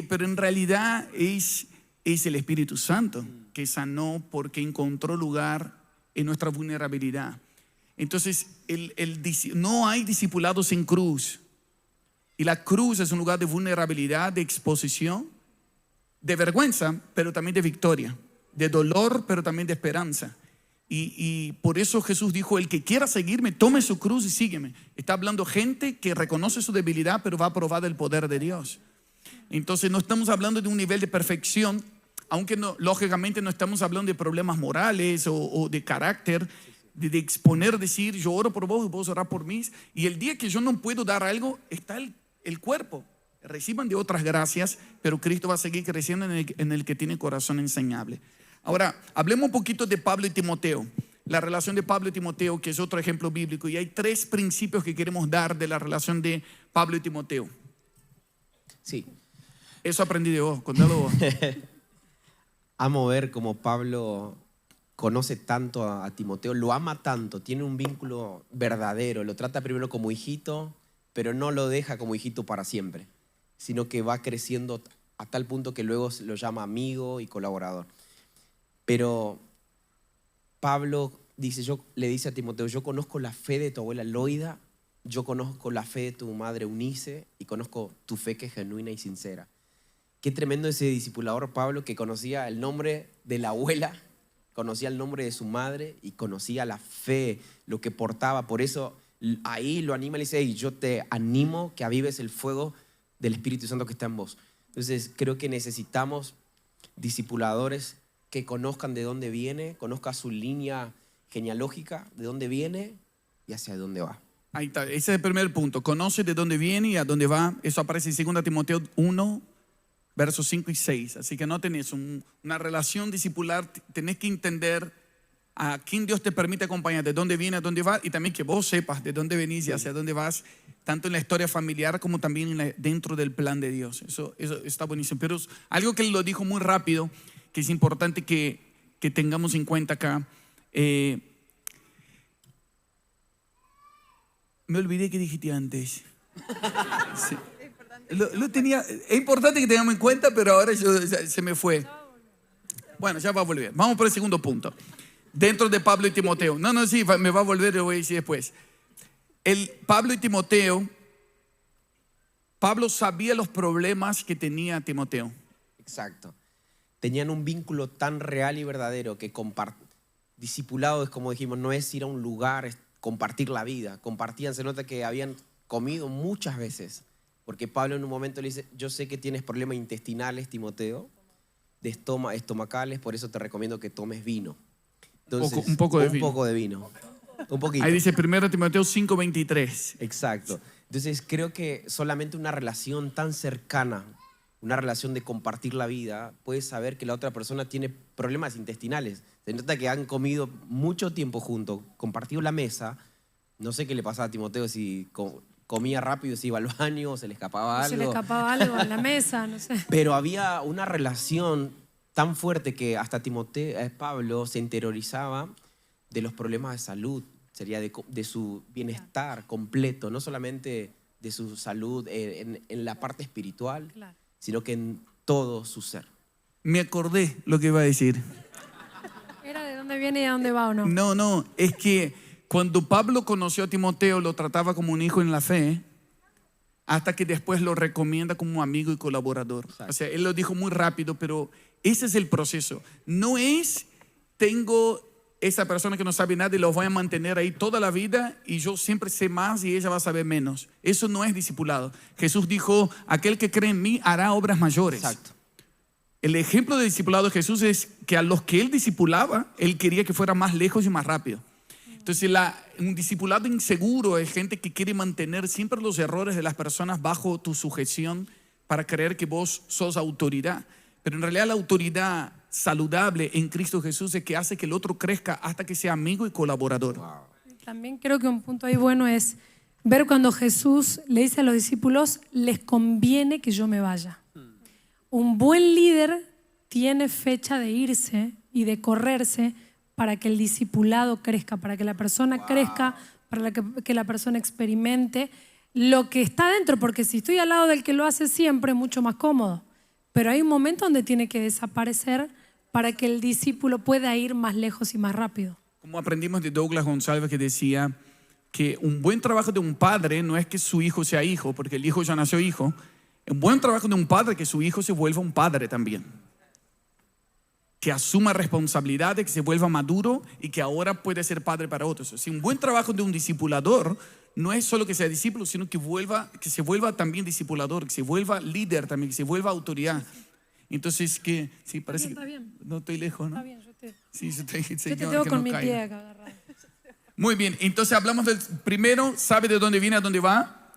pero en realidad es el Espíritu Santo que sanó porque encontró lugar en nuestra vulnerabilidad. Entonces, no hay discipulados sin cruz. Y la cruz es un lugar de vulnerabilidad, de exposición, de vergüenza, pero también de victoria, de dolor, pero también de esperanza. Y por eso Jesús dijo, el que quiera seguirme, tome su cruz y sígueme. Está hablando gente que reconoce su debilidad, pero va a probar el poder de Dios. Entonces no estamos hablando de un nivel de perfección, aunque lógicamente no estamos hablando de problemas morales o de carácter, de exponer, decir, yo oro por vos y vos orás por mí. Y el día que yo no puedo dar algo, está el cuerpo. Reciban de otras gracias, pero Cristo va a seguir creciendo en el que tiene corazón enseñable. Ahora, hablemos un poquito de Pablo y Timoteo. La relación de Pablo y Timoteo, que es otro ejemplo bíblico. Y hay 3 principios que queremos dar de la relación de Pablo y Timoteo. Sí. Eso aprendí de vos, contalo vos. Amo ver cómo Pablo conoce tanto a Timoteo, lo ama tanto, tiene un vínculo verdadero, lo trata primero como hijito, pero no lo deja como hijito para siempre, sino que va creciendo a tal punto que luego lo llama amigo y colaborador. Pero Pablo le dice a Timoteo, yo conozco la fe de tu abuela Loida, yo conozco la fe de tu madre Eunice y conozco tu fe que es genuina y sincera. Qué tremendo ese discipulador Pablo que conocía el nombre de la abuela, conocía el nombre de su madre y conocía la fe, lo que portaba. Por eso ahí lo anima y le dice, hey, yo te animo que avives el fuego del Espíritu Santo que está en vos. Entonces creo que necesitamos discipuladores que conozcan de dónde viene, conozcan su línea genealógica, de dónde viene y hacia dónde va. Ahí está, ese es el primer punto. Conoce de dónde viene y a dónde va. Eso aparece en 2 Timoteo 1, versos 5 y 6. Así que no tenés una relación discipular, tenés que entender a quién Dios te permite acompañar, de dónde viene, a dónde va, y también que vos sepas de dónde venís y hacia dónde vas, tanto en la historia familiar como también dentro del plan de Dios. Eso está buenísimo. Pero algo que él lo dijo muy rápido, que es importante que tengamos en cuenta acá. Me olvidé que dijiste antes. Sí. Lo tenía, es importante que tengamos en cuenta, pero ahora se me fue. Bueno, ya va a volver. Vamos por el segundo punto. Dentro de Pablo y Timoteo. Sí, me va a volver, lo voy a decir después. Pablo y Timoteo, Pablo sabía los problemas que tenía Timoteo. Exacto. Tenían un vínculo tan real y verdadero que discipulado es, como dijimos, no es ir a un lugar, es compartir la vida. Compartían, se nota que habían comido muchas veces. Porque Pablo en un momento le dice, yo sé que tienes problemas intestinales, Timoteo, de estomacales, por eso te recomiendo que tomes vino. Entonces, un poco de vino. Un poquito. Ahí dice 1 Timoteo 5:23. Exacto. Entonces creo que solamente una relación tan cercana una relación de compartir la vida, puedes saber que la otra persona tiene problemas intestinales. Se nota que han comido mucho tiempo juntos, compartido la mesa. No sé qué le pasaba a Timoteo, si comía rápido, si iba al baño, se le escapaba algo. Se le escapaba algo en la mesa, no sé. Pero había una relación tan fuerte que hasta Pablo se interiorizaba de los problemas de salud, sería de su bienestar completo, no solamente de su salud en la parte espiritual, Claro. sino que en todo su ser. Me acordé lo que iba a decir. ¿Era de dónde viene y a dónde va o no? No, es que cuando Pablo conoció a Timoteo lo trataba como un hijo en la fe, hasta que después lo recomienda como amigo y colaborador. Exacto. O sea, él lo dijo muy rápido, pero ese es el proceso. No es, tengo esa persona que no sabe nada y lo voy a mantener ahí toda la vida y yo siempre sé más y ella va a saber menos. Eso no es discipulado. Jesús dijo, aquel que cree en mí hará obras mayores. Exacto. El ejemplo de discipulado de Jesús es que a los que él discipulaba, él quería que fuera más lejos y más rápido. Entonces, un discipulado inseguro es gente que quiere mantener siempre los errores de las personas bajo tu sujeción para creer que vos sos autoridad. Pero en realidad la autoridad saludable en Cristo Jesús es que hace que el otro crezca hasta que sea amigo y colaborador. Wow. También creo que un punto ahí bueno es ver cuando Jesús le dice a los discípulos, les conviene que yo me vaya. Un buen líder tiene fecha de irse y de correrse para que el discipulado crezca, para que la persona crezca, para que la persona experimente lo que está dentro, porque si estoy al lado del que lo hace siempre es mucho más cómodo. Pero hay un momento donde tiene que desaparecer para que el discípulo pueda ir más lejos y más rápido. Como aprendimos de Douglas González, que decía que un buen trabajo de un padre no es que su hijo sea hijo, porque el hijo ya nació hijo. Un buen trabajo de un padre es que su hijo se vuelva un padre también, que asuma responsabilidades, que se vuelva maduro y que ahora puede ser padre para otros. Si un buen trabajo de un discipulador no es solo que sea discípulo, sino que se vuelva también discipulador, que se vuelva líder también, que se vuelva autoridad. Entonces, que sí, parece Está bien, que no estoy lejos, ¿no? Está bien, yo te Sí, yo te tengo con mi pie acá agarrado. Muy bien, entonces hablamos del primero, sabe de dónde viene, a dónde va,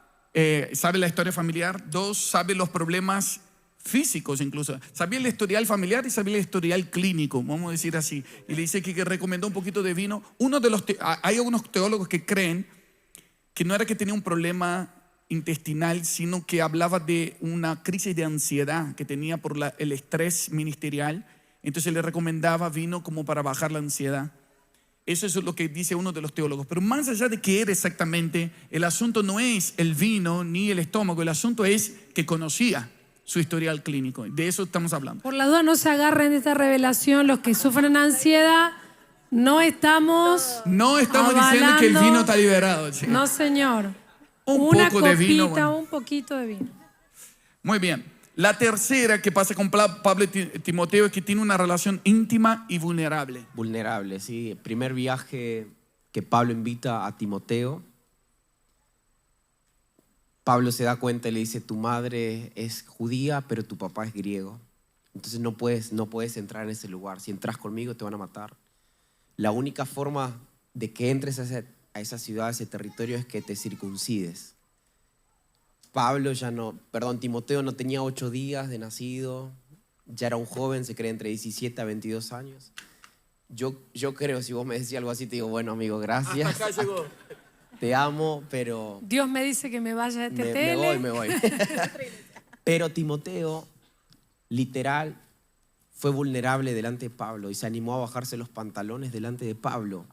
sabe la historia familiar. Dos, sabe los problemas físicos incluso. Sabía el historial familiar y sabía el historial clínico, vamos a decir así. Y le dice que recomendó un poquito de vino. Hay algunos teólogos que creen que no era que tenía un problema intestinal, sino que hablaba de una crisis de ansiedad que tenía por el estrés ministerial. Entonces le recomendaba vino como para bajar la ansiedad. Eso es lo que dice uno de los teólogos. Pero más allá de qué era exactamente, el asunto no es el vino ni el estómago. El asunto es que conocía su historial clínico. De eso estamos hablando. Por la duda no se agarren de esta revelación los que sufren ansiedad. No estamos diciendo que el vino está liberado. ¿Sí? No, señor. Un poco de vino, copita, bueno. un poquito de vino. Muy bien. La tercera que pasa con Pablo y Timoteo es que tiene una relación íntima y vulnerable. Vulnerable, sí. El primer viaje que Pablo invita a Timoteo, Pablo se da cuenta y le dice, tu madre es judía, pero tu papá es griego. Entonces no puedes entrar en ese lugar. Si entras conmigo te van a matar. La única forma de que entres a esa ciudad, a ese territorio, es que te circuncides. Timoteo no tenía 8 días de nacido, ya era un joven, se cree entre 17 a 22 años. Yo creo, si vos me decís algo así, te digo, bueno, amigo, gracias. Hasta acá llegó. Te amo, pero Dios me dice que me vaya de este tele. me voy. Pero Timoteo, literal, fue vulnerable delante de Pablo y se animó a bajarse los pantalones delante de Pablo.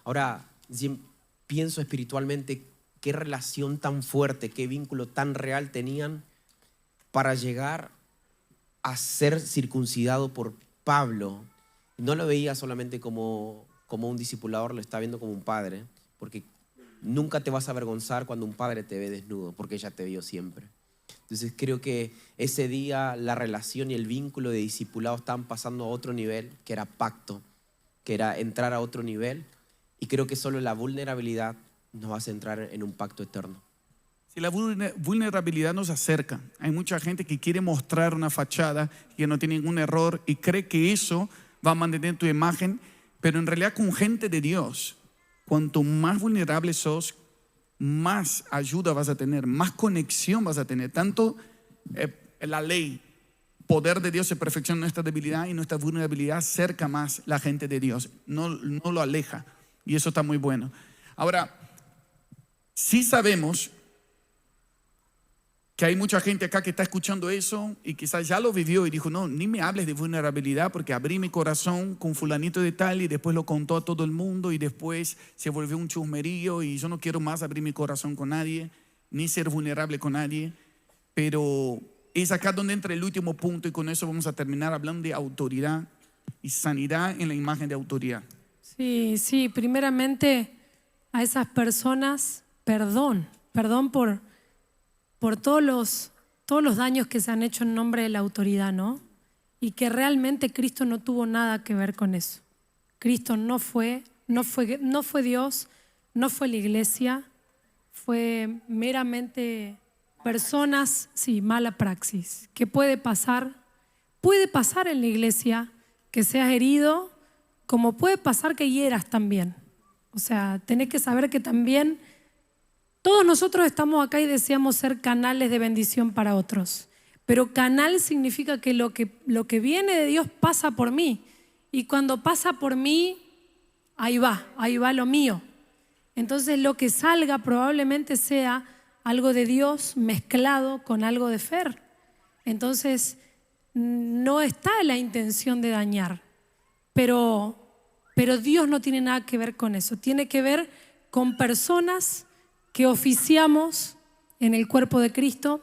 Ahora, si pienso espiritualmente, qué relación tan fuerte, qué vínculo tan real tenían para llegar a ser circuncidado por Pablo. No lo veía solamente como un discipulador, lo está viendo como un padre, porque nunca te vas a avergonzar cuando un padre te ve desnudo, porque ella te vio siempre. Entonces creo que ese día la relación y el vínculo de discipulado estaban pasando a otro nivel, que era pacto, que era entrar a otro nivel, y creo que solo la vulnerabilidad nos hace entrar en un pacto eterno. Si la vulnerabilidad nos acerca, hay mucha gente que quiere mostrar una fachada que no tiene ningún error y cree que eso va a mantener tu imagen, pero en realidad con gente de Dios, cuanto más vulnerable sos, más ayuda vas a tener, más conexión vas a tener, tanto la ley, poder de Dios se perfecciona en nuestra debilidad, y nuestra vulnerabilidad acerca más la gente de Dios, no lo aleja, y eso está muy bueno. Ahora, sí sabemos que hay mucha gente acá que está escuchando eso y quizás ya lo vivió y dijo, no, ni me hables de vulnerabilidad, porque abrí mi corazón con fulanito de tal y después lo contó a todo el mundo y después se volvió un chusmerío y yo no quiero más abrir mi corazón con nadie, ni ser vulnerable con nadie. Pero es acá donde entra el último punto, y con eso vamos a terminar hablando de autoridad y sanidad en la imagen de autoridad. Sí, primeramente a esas personas, perdón por todos los daños que se han hecho en nombre de la autoridad, ¿no? Y que realmente Cristo no tuvo nada que ver con eso. Cristo no fue Dios, no fue la iglesia, fue meramente personas, sí, mala praxis. ¿Qué puede pasar? Puede pasar en la iglesia que seas herido, como puede pasar que hieras también. O sea, tenés que saber que también todos nosotros estamos acá y deseamos ser canales de bendición para otros. Pero canal significa que lo que viene de Dios pasa por mí. Y cuando pasa por mí, ahí va lo mío. Entonces lo que salga probablemente sea algo de Dios mezclado con algo de Fer. Entonces no está la intención de dañar. Pero Dios no tiene nada que ver con eso. Tiene que ver con personas que oficiamos en el cuerpo de Cristo.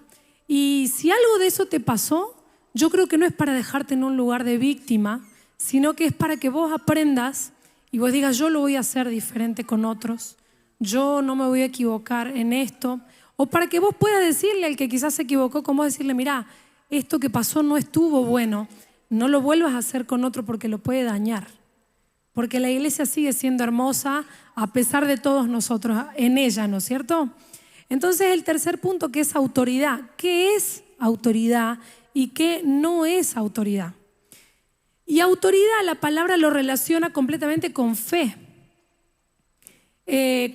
Y si algo de eso te pasó, yo creo que no es para dejarte en un lugar de víctima, sino que es para que vos aprendas y vos digas, yo lo voy a hacer diferente con otros, yo no me voy a equivocar en esto, o para que vos puedas decirle al que quizás se equivocó, como decirle, mirá, esto que pasó no estuvo bueno, no lo vuelvas a hacer con otro porque lo puede dañar. Porque la iglesia sigue siendo hermosa a pesar de todos nosotros en ella, ¿no es cierto? Entonces el tercer punto, que es autoridad. ¿Qué es autoridad y qué no es autoridad? Y autoridad, la palabra lo relaciona completamente con fe.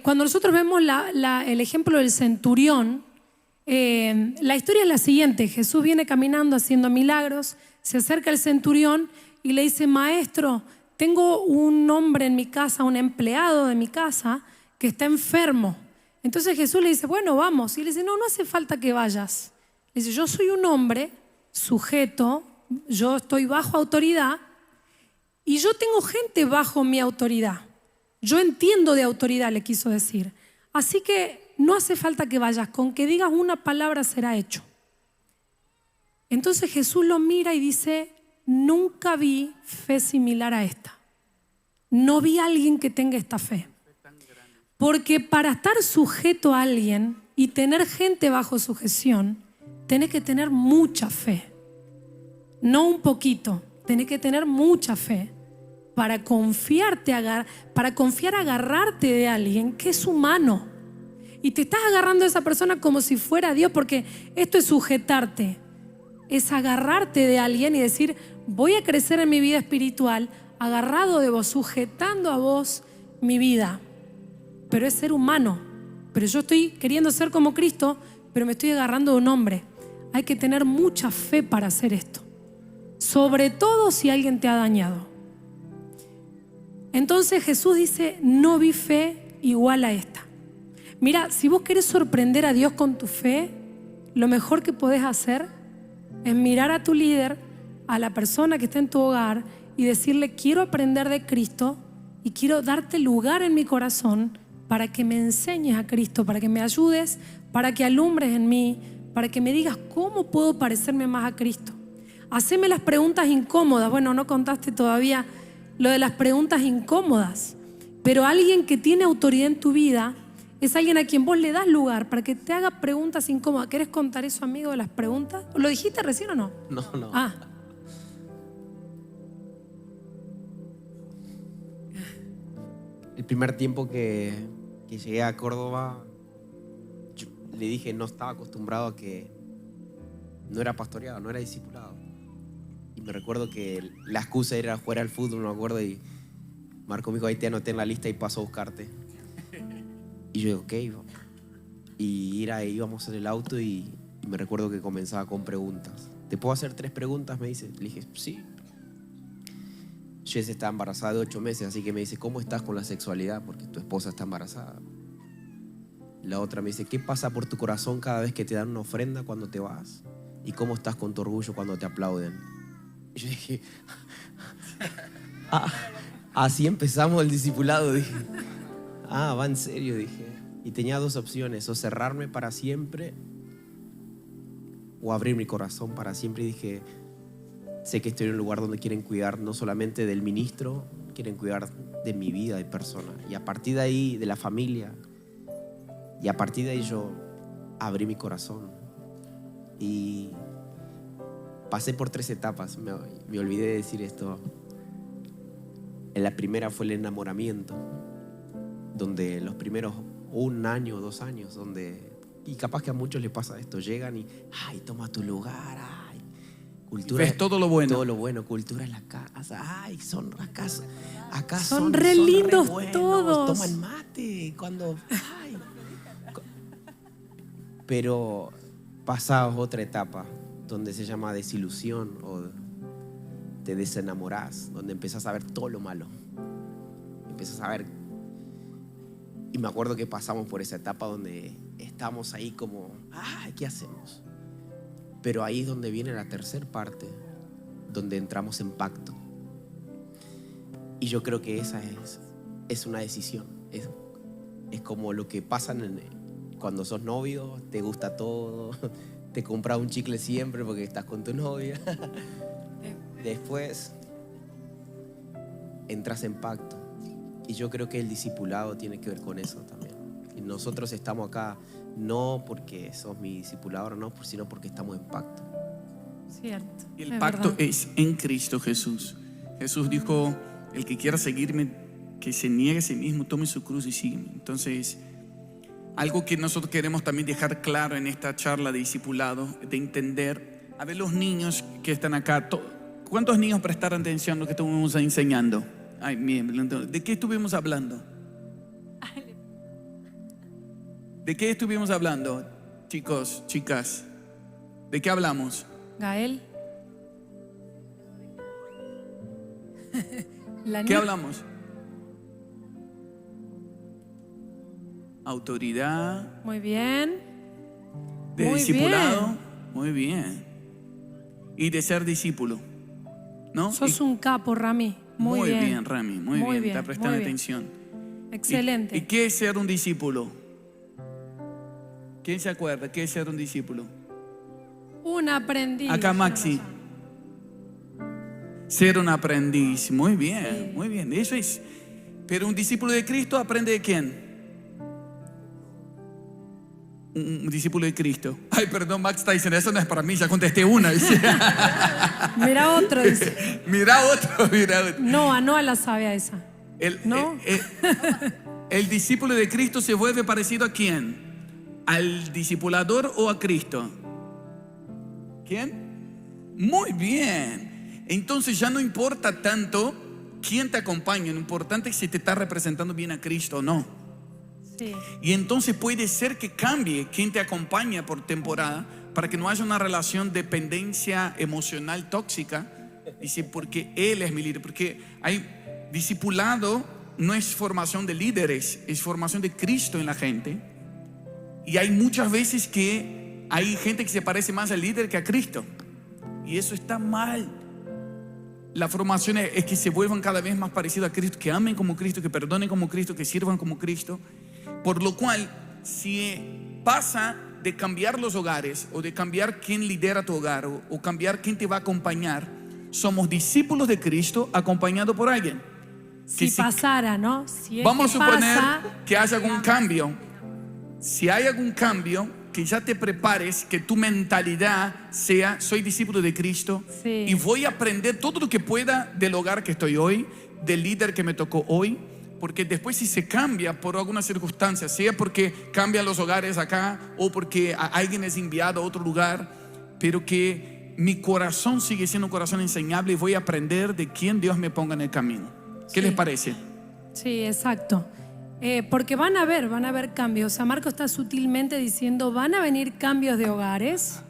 Cuando nosotros vemos el ejemplo del centurión, la historia es la siguiente. Jesús viene caminando haciendo milagros, se acerca el centurión y le dice, maestro, tengo un hombre en mi casa, un empleado de mi casa que está enfermo. Entonces Jesús le dice, bueno, vamos. Y le dice, no hace falta que vayas. Le dice, yo soy un hombre sujeto, yo estoy bajo autoridad y yo tengo gente bajo mi autoridad. Yo entiendo de autoridad, le quiso decir. Así que no hace falta que vayas, con que digas una palabra será hecho. Entonces Jesús lo mira y dice, nunca vi fe similar a esta. No vi a alguien que tenga esta fe. Porque para estar sujeto a alguien y tener gente bajo sujeción, tenés que tener mucha fe. No un poquito, tenés que tener mucha fe para confiar, agarrarte de alguien que es humano. Y te estás agarrando a esa persona como si fuera Dios, porque esto es sujetarte. Es agarrarte de alguien y decir, voy a crecer en mi vida espiritual, agarrado de vos, sujetando a vos mi vida. Pero es ser humano. Pero yo estoy queriendo ser como Cristo, pero me estoy agarrando de un hombre. Hay que tener mucha fe para hacer esto. Sobre todo si alguien te ha dañado. Entonces Jesús dice, no vi fe igual a esta. Mira, si vos querés sorprender a Dios con tu fe, lo mejor que podés hacer es mirar a tu líder, a la persona que está en tu hogar y decirle, quiero aprender de Cristo y quiero darte lugar en mi corazón para que me enseñes a Cristo, para que me ayudes, para que alumbres en mí, para que me digas cómo puedo parecerme más a Cristo. Haceme las preguntas incómodas. Bueno, no contaste todavía lo de las preguntas incómodas, pero alguien que tiene autoridad en tu vida es alguien a quien vos le das lugar para que te haga preguntas incómodas. ¿Querés contar eso, amigo, de las preguntas? ¿Lo dijiste recién o no? No. Ah. El primer tiempo que llegué a Córdoba, yo le dije, no estaba acostumbrado a que no era pastoreado, no era discipulado. Y me recuerdo que la excusa era jugar al fútbol, me acuerdo, y Marco me dijo, ahí te anoté en la lista y paso a buscarte. Y yo digo, ok, vamos. Y íbamos en el auto y Y me recuerdo que comenzaba con preguntas. ¿Te puedo hacer 3 preguntas? Me dice. Le dije, sí. Jess está embarazada de 8 meses, así que me dice, ¿cómo estás con la sexualidad? Porque tu esposa está embarazada. La otra me dice, ¿qué pasa por tu corazón cada vez que te dan una ofrenda cuando te vas? ¿Y cómo estás con tu orgullo cuando te aplauden? Y yo dije, así empezamos el discipulado. Dije, va en serio, dije. Y tenía 2 opciones, o cerrarme para siempre o abrir mi corazón para siempre. Y dije, sé que estoy en un lugar donde quieren cuidar no solamente del ministro, quieren cuidar de mi vida de persona. Y a partir de ahí, de la familia. Y a partir de ahí yo abrí mi corazón. Y pasé por 3 etapas. Me olvidé de decir esto. En la primera fue el enamoramiento, donde los primeros 1 año o 2 años, donde, y capaz que a muchos les pasa esto, llegan y, toma tu lugar, cultura. Ves todo lo bueno. Todo lo bueno, cultura en la casa, son acá son re lindos re buenos, todos. toman mate, cuando, Pero pasás otra etapa, donde se llama desilusión o te desenamorás, donde empezás a ver todo lo malo. Empiezas a ver. Y me acuerdo que pasamos por esa etapa donde estamos ahí como, ¿qué hacemos? Pero ahí es donde viene la tercera parte, donde entramos en pacto. Y yo creo que esa es una decisión. Es como lo que pasa cuando sos novio, te gusta todo, te compras un chicle siempre porque estás con tu novia. Después entras en pacto. Y yo creo que el discipulado tiene que ver con eso también. Y nosotros estamos acá no porque sos mi discipulador, no, sino porque estamos en pacto. Cierto. Y el pacto es en Cristo Jesús. Jesús dijo, el que quiera seguirme, que se niegue a sí mismo, tome su cruz y sígueme. Entonces, algo que nosotros queremos también dejar claro en esta charla de discipulado, de entender, a ver los niños que están acá, ¿cuántos niños prestaron atención a lo que estuvimos enseñando? ¿De qué estuvimos hablando? ¿De qué estuvimos hablando, chicos, chicas? ¿De qué hablamos? Gael. ¿Qué hablamos? Autoridad. Muy bien. De Muy discipulado. bien. Muy bien. Y de ser discípulo, ¿no? Sos un capo, Rami. Muy bien, Rami. Muy bien. Está prestando atención. Excelente. ¿Y qué es ser un discípulo? ¿Quién se acuerda? ¿Qué es ser un discípulo? Un aprendiz. Acá Maxi. Ser un aprendiz. Muy bien, Sí. muy bien. Eso es. Pero un discípulo de Cristo aprende de quién? Un discípulo de Cristo. Ay, perdón, Max está diciendo, eso no es para mí, ya contesté una. Mira otro, dice. Mira otro. Noah la sabe a esa. ¿No? El discípulo de Cristo se vuelve parecido a quién? ¿Al discipulador o a Cristo? ¿Quién? Muy bien. Entonces ya no importa tanto quién te acompaña, lo importante es si te está representando bien a Cristo o no. Sí. Y entonces puede ser que cambie quién te acompaña por temporada para que no haya una relación de dependencia emocional tóxica. Dice, porque Él es mi líder. Porque hay discipulado, no es formación de líderes, es formación de Cristo en la gente. Y hay muchas veces que hay gente que se parece más al líder que a Cristo. Y eso está mal. La formación es que se vuelvan cada vez más parecidos a Cristo, que amen como Cristo, que perdonen como Cristo, que sirvan como Cristo. Por lo cual, si pasa de cambiar los hogares o de cambiar quién lidera tu hogar o cambiar quién te va a acompañar, somos discípulos de Cristo acompañados por alguien. Si pasara, ¿no? Si vamos a suponer pasa, que haya algún cambio. Si hay algún cambio, que ya te prepares, que tu mentalidad sea, soy discípulo de Cristo, sí, y voy a aprender todo lo que pueda del hogar que estoy hoy, del líder que me tocó hoy. Porque después si se cambia por alguna circunstancia, sea porque cambian los hogares acá o porque alguien es enviado a otro lugar, pero que mi corazón sigue siendo un corazón enseñable y voy a aprender de quién Dios me ponga en el camino. ¿Qué les parece? Sí, exacto. porque van a haber cambios. O sea, Marco está sutilmente diciendo, van a venir cambios de hogares,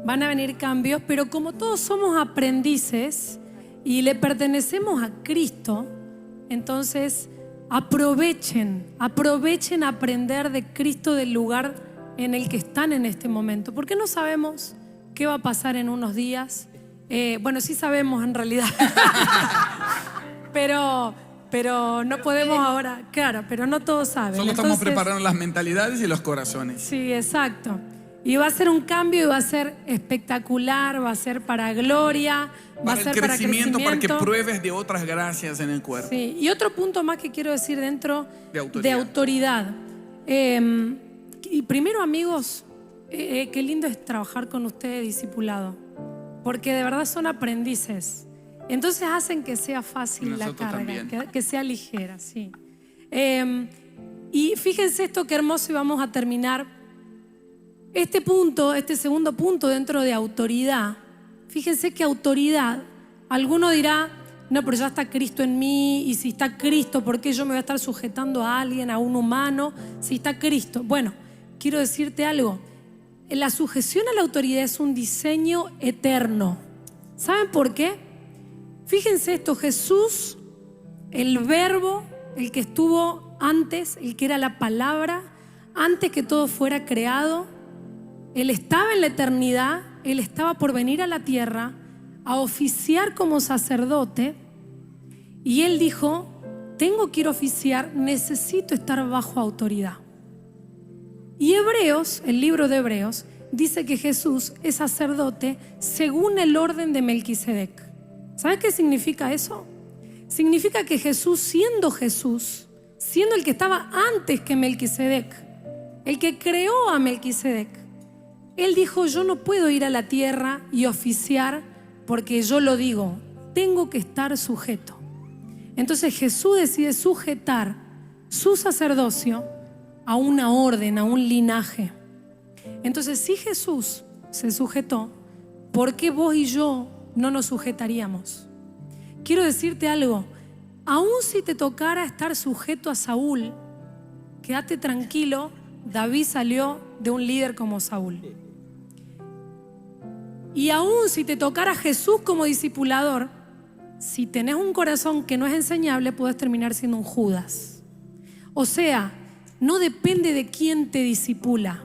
van a venir cambios, pero como todos somos aprendices y le pertenecemos a Cristo, entonces aprovechen aprender de Cristo del lugar en el que están en este momento, porque no sabemos qué va a pasar en unos días. Bueno, sí sabemos en realidad, pero no podemos ahora, claro, pero no todos saben. Solo estamos preparando las mentalidades y los corazones. Sí, exacto. Y va a ser un cambio y va a ser espectacular, va a ser para gloria, va a ser para crecimiento. Para que pruebes de otras gracias en el cuerpo. Sí, y otro punto más que quiero decir dentro de autoridad. Y primero, amigos, qué lindo es trabajar con ustedes discipulado, porque de verdad son aprendices. Entonces hacen que sea fácil la carga, que sea ligera, sí. Y fíjense esto qué hermoso, y vamos a terminar. Este punto, este segundo punto dentro de autoridad, fíjense que autoridad, alguno dirá, no, pero ya está Cristo en mí, y si está Cristo, ¿por qué yo me voy a estar sujetando a alguien, a un humano, si está Cristo? Bueno, quiero decirte algo, la sujeción a la autoridad es un diseño eterno. ¿Saben por qué? Fíjense esto, Jesús, el verbo, el que estuvo antes, el que era la palabra, antes que todo fuera creado, Él estaba en la eternidad, Él estaba por venir a la tierra a oficiar como sacerdote, y Él dijo, tengo que ir a oficiar, necesito estar bajo autoridad. Y Hebreos, el libro de Hebreos, dice que Jesús es sacerdote según el orden de Melquisedec. ¿Sabes qué significa eso? Significa que Jesús, siendo el que estaba antes que Melquisedec, el que creó a Melquisedec, Él dijo, yo no puedo ir a la tierra y oficiar porque yo lo digo, tengo que estar sujeto. Entonces Jesús decide sujetar su sacerdocio a una orden, a un linaje. Entonces, si Jesús se sujetó, ¿por qué vos y yo no nos sujetaríamos? Quiero decirte algo, aun si te tocara estar sujeto a Saúl, quédate tranquilo, David salió de un líder como Saúl. Y aún si te tocara Jesús como discipulador, si tenés un corazón que no es enseñable, puedes terminar siendo un Judas. O sea, no depende de quién te discipula,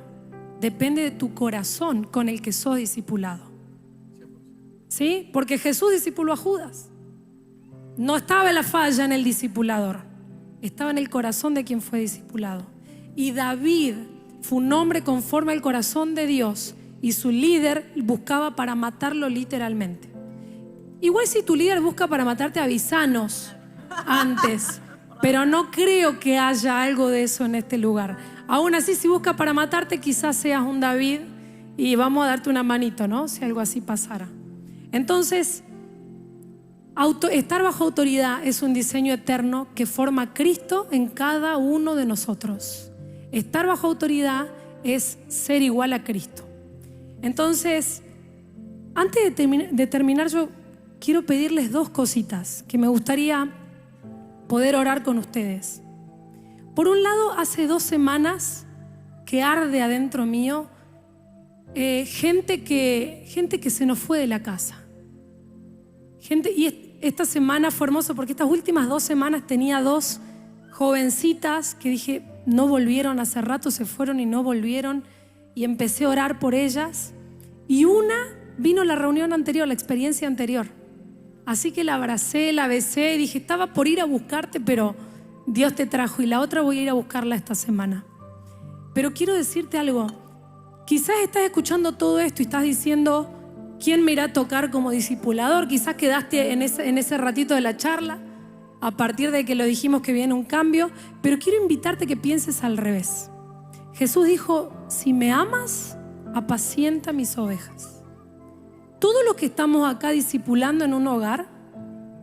depende de tu corazón con el que sos discipulado. ¿Sí? Porque Jesús discipuló a Judas. No estaba la falla en el discipulador, estaba en el corazón de quien fue discipulado. Y David fue un hombre conforme al corazón de Dios, y su líder buscaba para matarlo literalmente. Igual si tu líder busca para matarte, avísanos antes, pero no creo que haya algo de eso en este lugar. Aún así, si busca para matarte, quizás seas un David y vamos a darte una manito, ¿no? Si algo así pasara. Entonces, estar bajo autoridad es un diseño eterno que forma Cristo en cada uno de nosotros. Estar bajo autoridad es ser igual a Cristo. Entonces, antes de terminar, yo quiero pedirles dos cositas que me gustaría poder orar con ustedes. Por un lado, hace 2 semanas que arde adentro mío gente que se nos fue de la casa. Y esta semana fue hermoso porque estas últimas 2 semanas tenía 2 jovencitas que dije, no volvieron, hace rato se fueron y no volvieron, y empecé a orar por ellas. Y una vino la reunión anterior, la experiencia anterior. Así que la abracé, la besé y dije, estaba por ir a buscarte, pero Dios te trajo. Y la otra voy a ir a buscarla esta semana. Pero quiero decirte algo. Quizás estás escuchando todo esto y estás diciendo, ¿quién me irá a tocar como discipulador? Quizás quedaste en ese ratito de la charla, a partir de que lo dijimos que viene un cambio. Pero quiero invitarte a que pienses al revés. Jesús dijo, si me amas, apacienta mis ovejas. Todo lo que estamos acá discipulando en un hogar,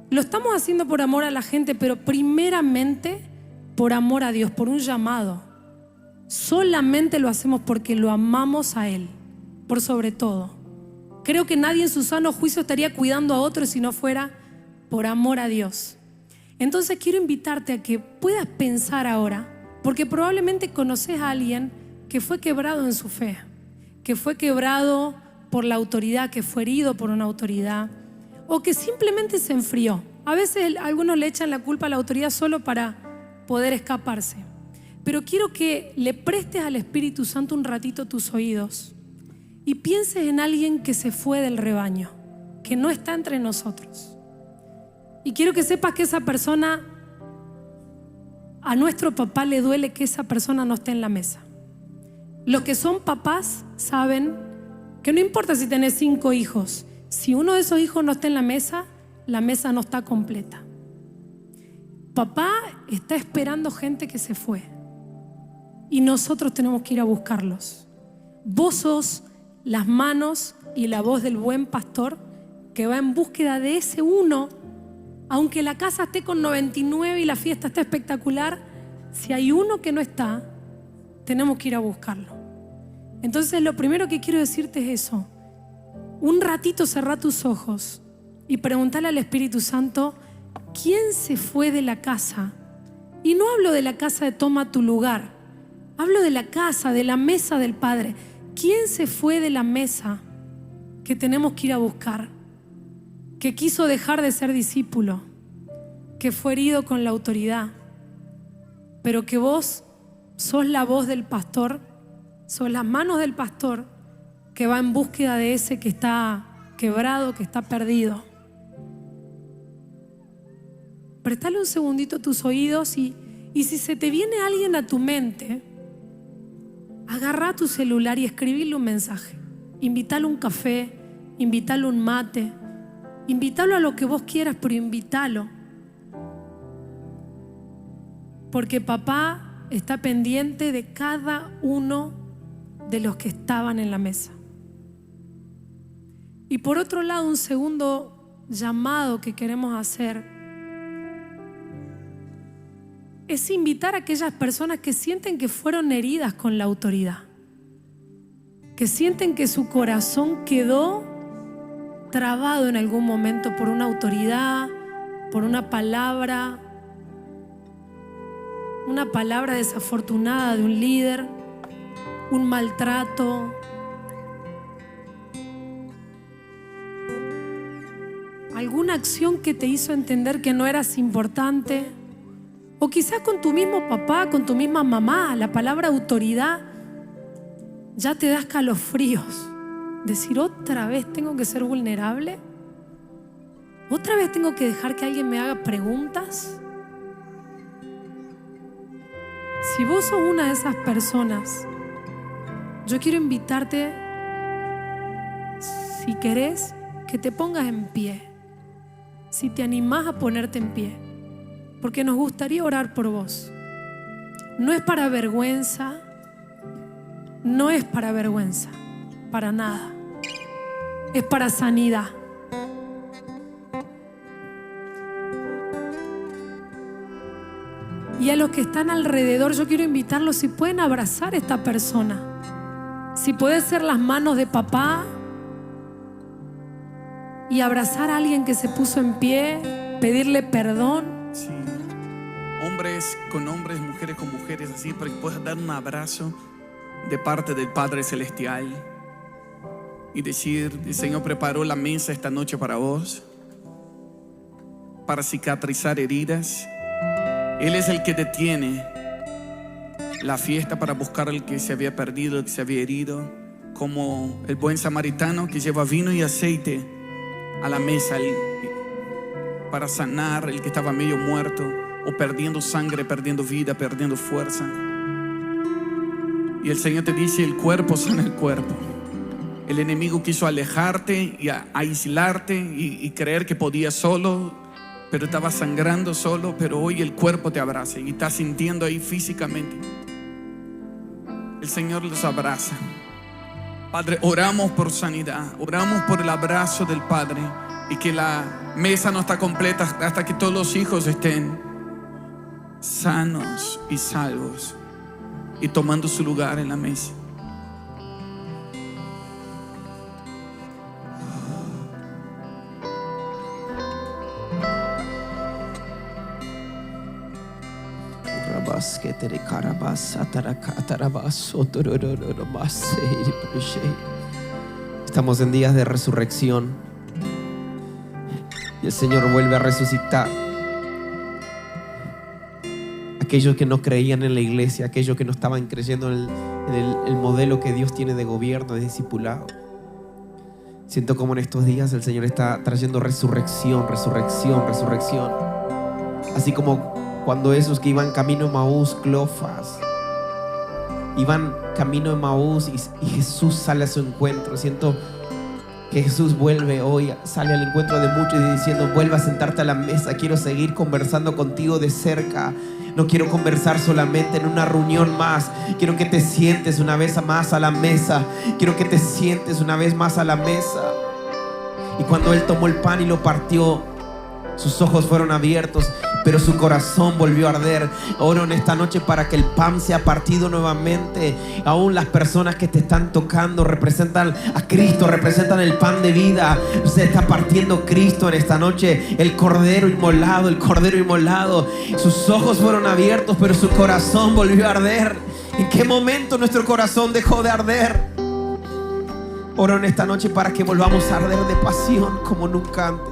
lo estamos haciendo por amor a la gente, pero primeramente por amor a Dios, por un llamado. Solamente lo hacemos porque lo amamos a Él, por sobre todo. Creo que nadie en su sano juicio estaría cuidando a otros si no fuera por amor a Dios. Entonces quiero invitarte a que puedas pensar ahora, porque probablemente conoces a alguien que fue quebrado en su fe, que fue quebrado por la autoridad, que fue herido por una autoridad, o que simplemente se enfrió. A veces algunos le echan la culpa a la autoridad solo para poder escaparse. Pero quiero que le prestes al Espíritu Santo un ratito tus oídos y pienses en alguien que se fue del rebaño, que no está entre nosotros. Y quiero que sepas que esa persona, a nuestro papá le duele que esa persona no esté en la mesa. Los que son papás saben que no importa si tenés 5 hijos, si uno de esos hijos no está en la mesa no está completa. Papá está esperando gente que se fue y nosotros tenemos que ir a buscarlos. Vos sos las manos y la voz del buen pastor que va en búsqueda de ese uno. Aunque la casa esté con 99 y la fiesta esté espectacular, si hay uno que no está, tenemos que ir a buscarlo. Entonces lo primero que quiero decirte es eso. Un ratito cerrá tus ojos y preguntale al Espíritu Santo, ¿quién se fue de la casa? Y no hablo de la casa de toma tu lugar, hablo de la casa, de la mesa del Padre. ¿Quién se fue de la mesa que tenemos que ir a buscar? Que quiso dejar de ser discípulo, que fue herido con la autoridad, pero que vos sos la voz del pastor, sos las manos del pastor que va en búsqueda de ese que está quebrado, que está perdido. Prestale un segundito tus oídos y si se te viene alguien a tu mente, agarra tu celular y escribile un mensaje. Invítalo a un café, invítalo a un mate, invítalo a lo que vos quieras, pero invítalo. Porque papá está pendiente de cada uno de los que estaban en la mesa. Y por otro lado, un segundo llamado que queremos hacer es invitar a aquellas personas que sienten que fueron heridas con la autoridad, que sienten que su corazón quedó trabado en algún momento por una autoridad, por una palabra desafortunada de un líder, un maltrato, alguna acción que te hizo entender que no eras importante, o quizás con tu mismo papá, con tu misma mamá, la palabra autoridad ya te da escalofríos. Decir, otra vez tengo que ser vulnerable, otra vez tengo que dejar que alguien me haga preguntas. Si vos sos una de esas personas, yo quiero invitarte, si querés, que te pongas en pie, si te animás a ponerte en pie, porque nos gustaría orar por vos. No es para vergüenza, para nada. Es para sanidad. Y a los que están alrededor, yo quiero invitarlos, si pueden abrazar a esta persona, si puede ser las manos de papá y abrazar a alguien que se puso en pie, pedirle perdón. Sí. Hombres con hombres, mujeres con mujeres, así para que puedas dar un abrazo de parte del Padre Celestial y decir, el Señor preparó la mesa esta noche para vos, para cicatrizar heridas. Él es el que detiene la fiesta para buscar al que se había perdido, al que se había herido, como el buen samaritano que lleva vino y aceite a la mesa para sanar el que estaba medio muerto o perdiendo sangre, perdiendo vida, perdiendo fuerza. Y el Señor te dice, el cuerpo sana el cuerpo. El enemigo quiso alejarte y aislarte y creer que podía solo, pero estaba sangrando solo. Pero hoy el cuerpo te abraza y estás sintiendo ahí físicamente. El Señor los abraza. Padre, oramos por sanidad, oramos por el abrazo del Padre, y que la mesa no está completa hasta que todos los hijos estén sanos y salvos y tomando su lugar en la mesa. Estamos en días de resurrección y el Señor vuelve a resucitar aquellos que no creían en la iglesia, aquellos que no estaban creyendo en el modelo que Dios tiene de gobierno, de discipulado. Siento como en estos días el Señor está trayendo resurrección. Así como cuando esos que iban camino a Emaús, Cleofas, iban camino a Emaús y Jesús sale a su encuentro. Siento que Jesús vuelve hoy, sale al encuentro de muchos y diciendo: vuelve a sentarte a la mesa, quiero seguir conversando contigo de cerca. No quiero conversar solamente en una reunión más. Quiero que te sientes una vez más a la mesa. Quiero que te sientes una vez más a la mesa. Y cuando Él tomó el pan y lo partió, sus ojos fueron abiertos, pero su corazón volvió a arder. Oro en esta noche para que el pan sea partido nuevamente. Aún las personas que te están tocando representan a Cristo, representan el pan de vida. Se está partiendo Cristo en esta noche, el Cordero inmolado, el Cordero inmolado. Sus ojos fueron abiertos, pero su corazón volvió a arder. ¿En qué momento nuestro corazón dejó de arder? Oro en esta noche para que volvamos a arder de pasión como nunca antes.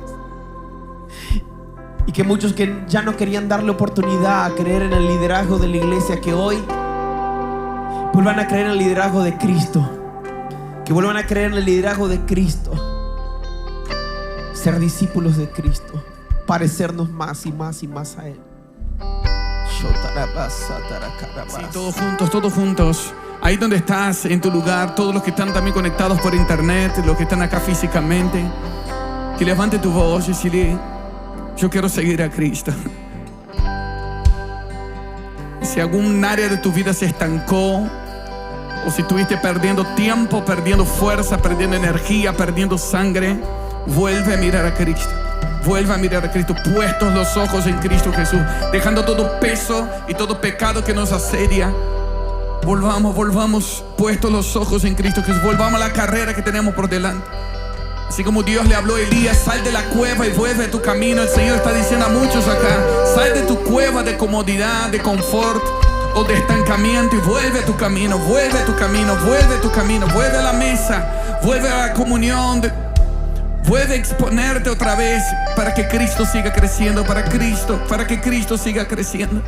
Y que muchos que ya no querían darle oportunidad a creer en el liderazgo de la iglesia, que hoy vuelvan a creer en el liderazgo de Cristo. Que vuelvan a creer en el liderazgo de Cristo. Ser discípulos de Cristo. Parecernos más y más y más a Él. Sí, todos juntos. Ahí donde estás, en tu lugar, todos los que están también conectados por internet, los que están acá físicamente, que levante tu voz y decirle: yo quiero seguir a Cristo. Si algún área de tu vida se estancó, o si estuviste perdiendo tiempo, perdiendo fuerza, perdiendo energía, perdiendo sangre, vuelve a mirar a Cristo. Vuelve a mirar a Cristo, puestos los ojos en Cristo Jesús, dejando todo peso y todo pecado que nos asedia. Volvamos puestos los ojos en Cristo Jesús. Volvamos a la carrera que tenemos por delante. Así como Dios le habló a Elías: sal de la cueva y vuelve a tu camino. El Señor está diciendo a muchos acá: sal de tu cueva de comodidad, de confort o de estancamiento y vuelve a tu camino. Vuelve a tu camino, vuelve a tu camino. Vuelve a la mesa, vuelve a la comunión, vuelve a exponerte otra vez para que Cristo siga creciendo, para que Cristo siga creciendo.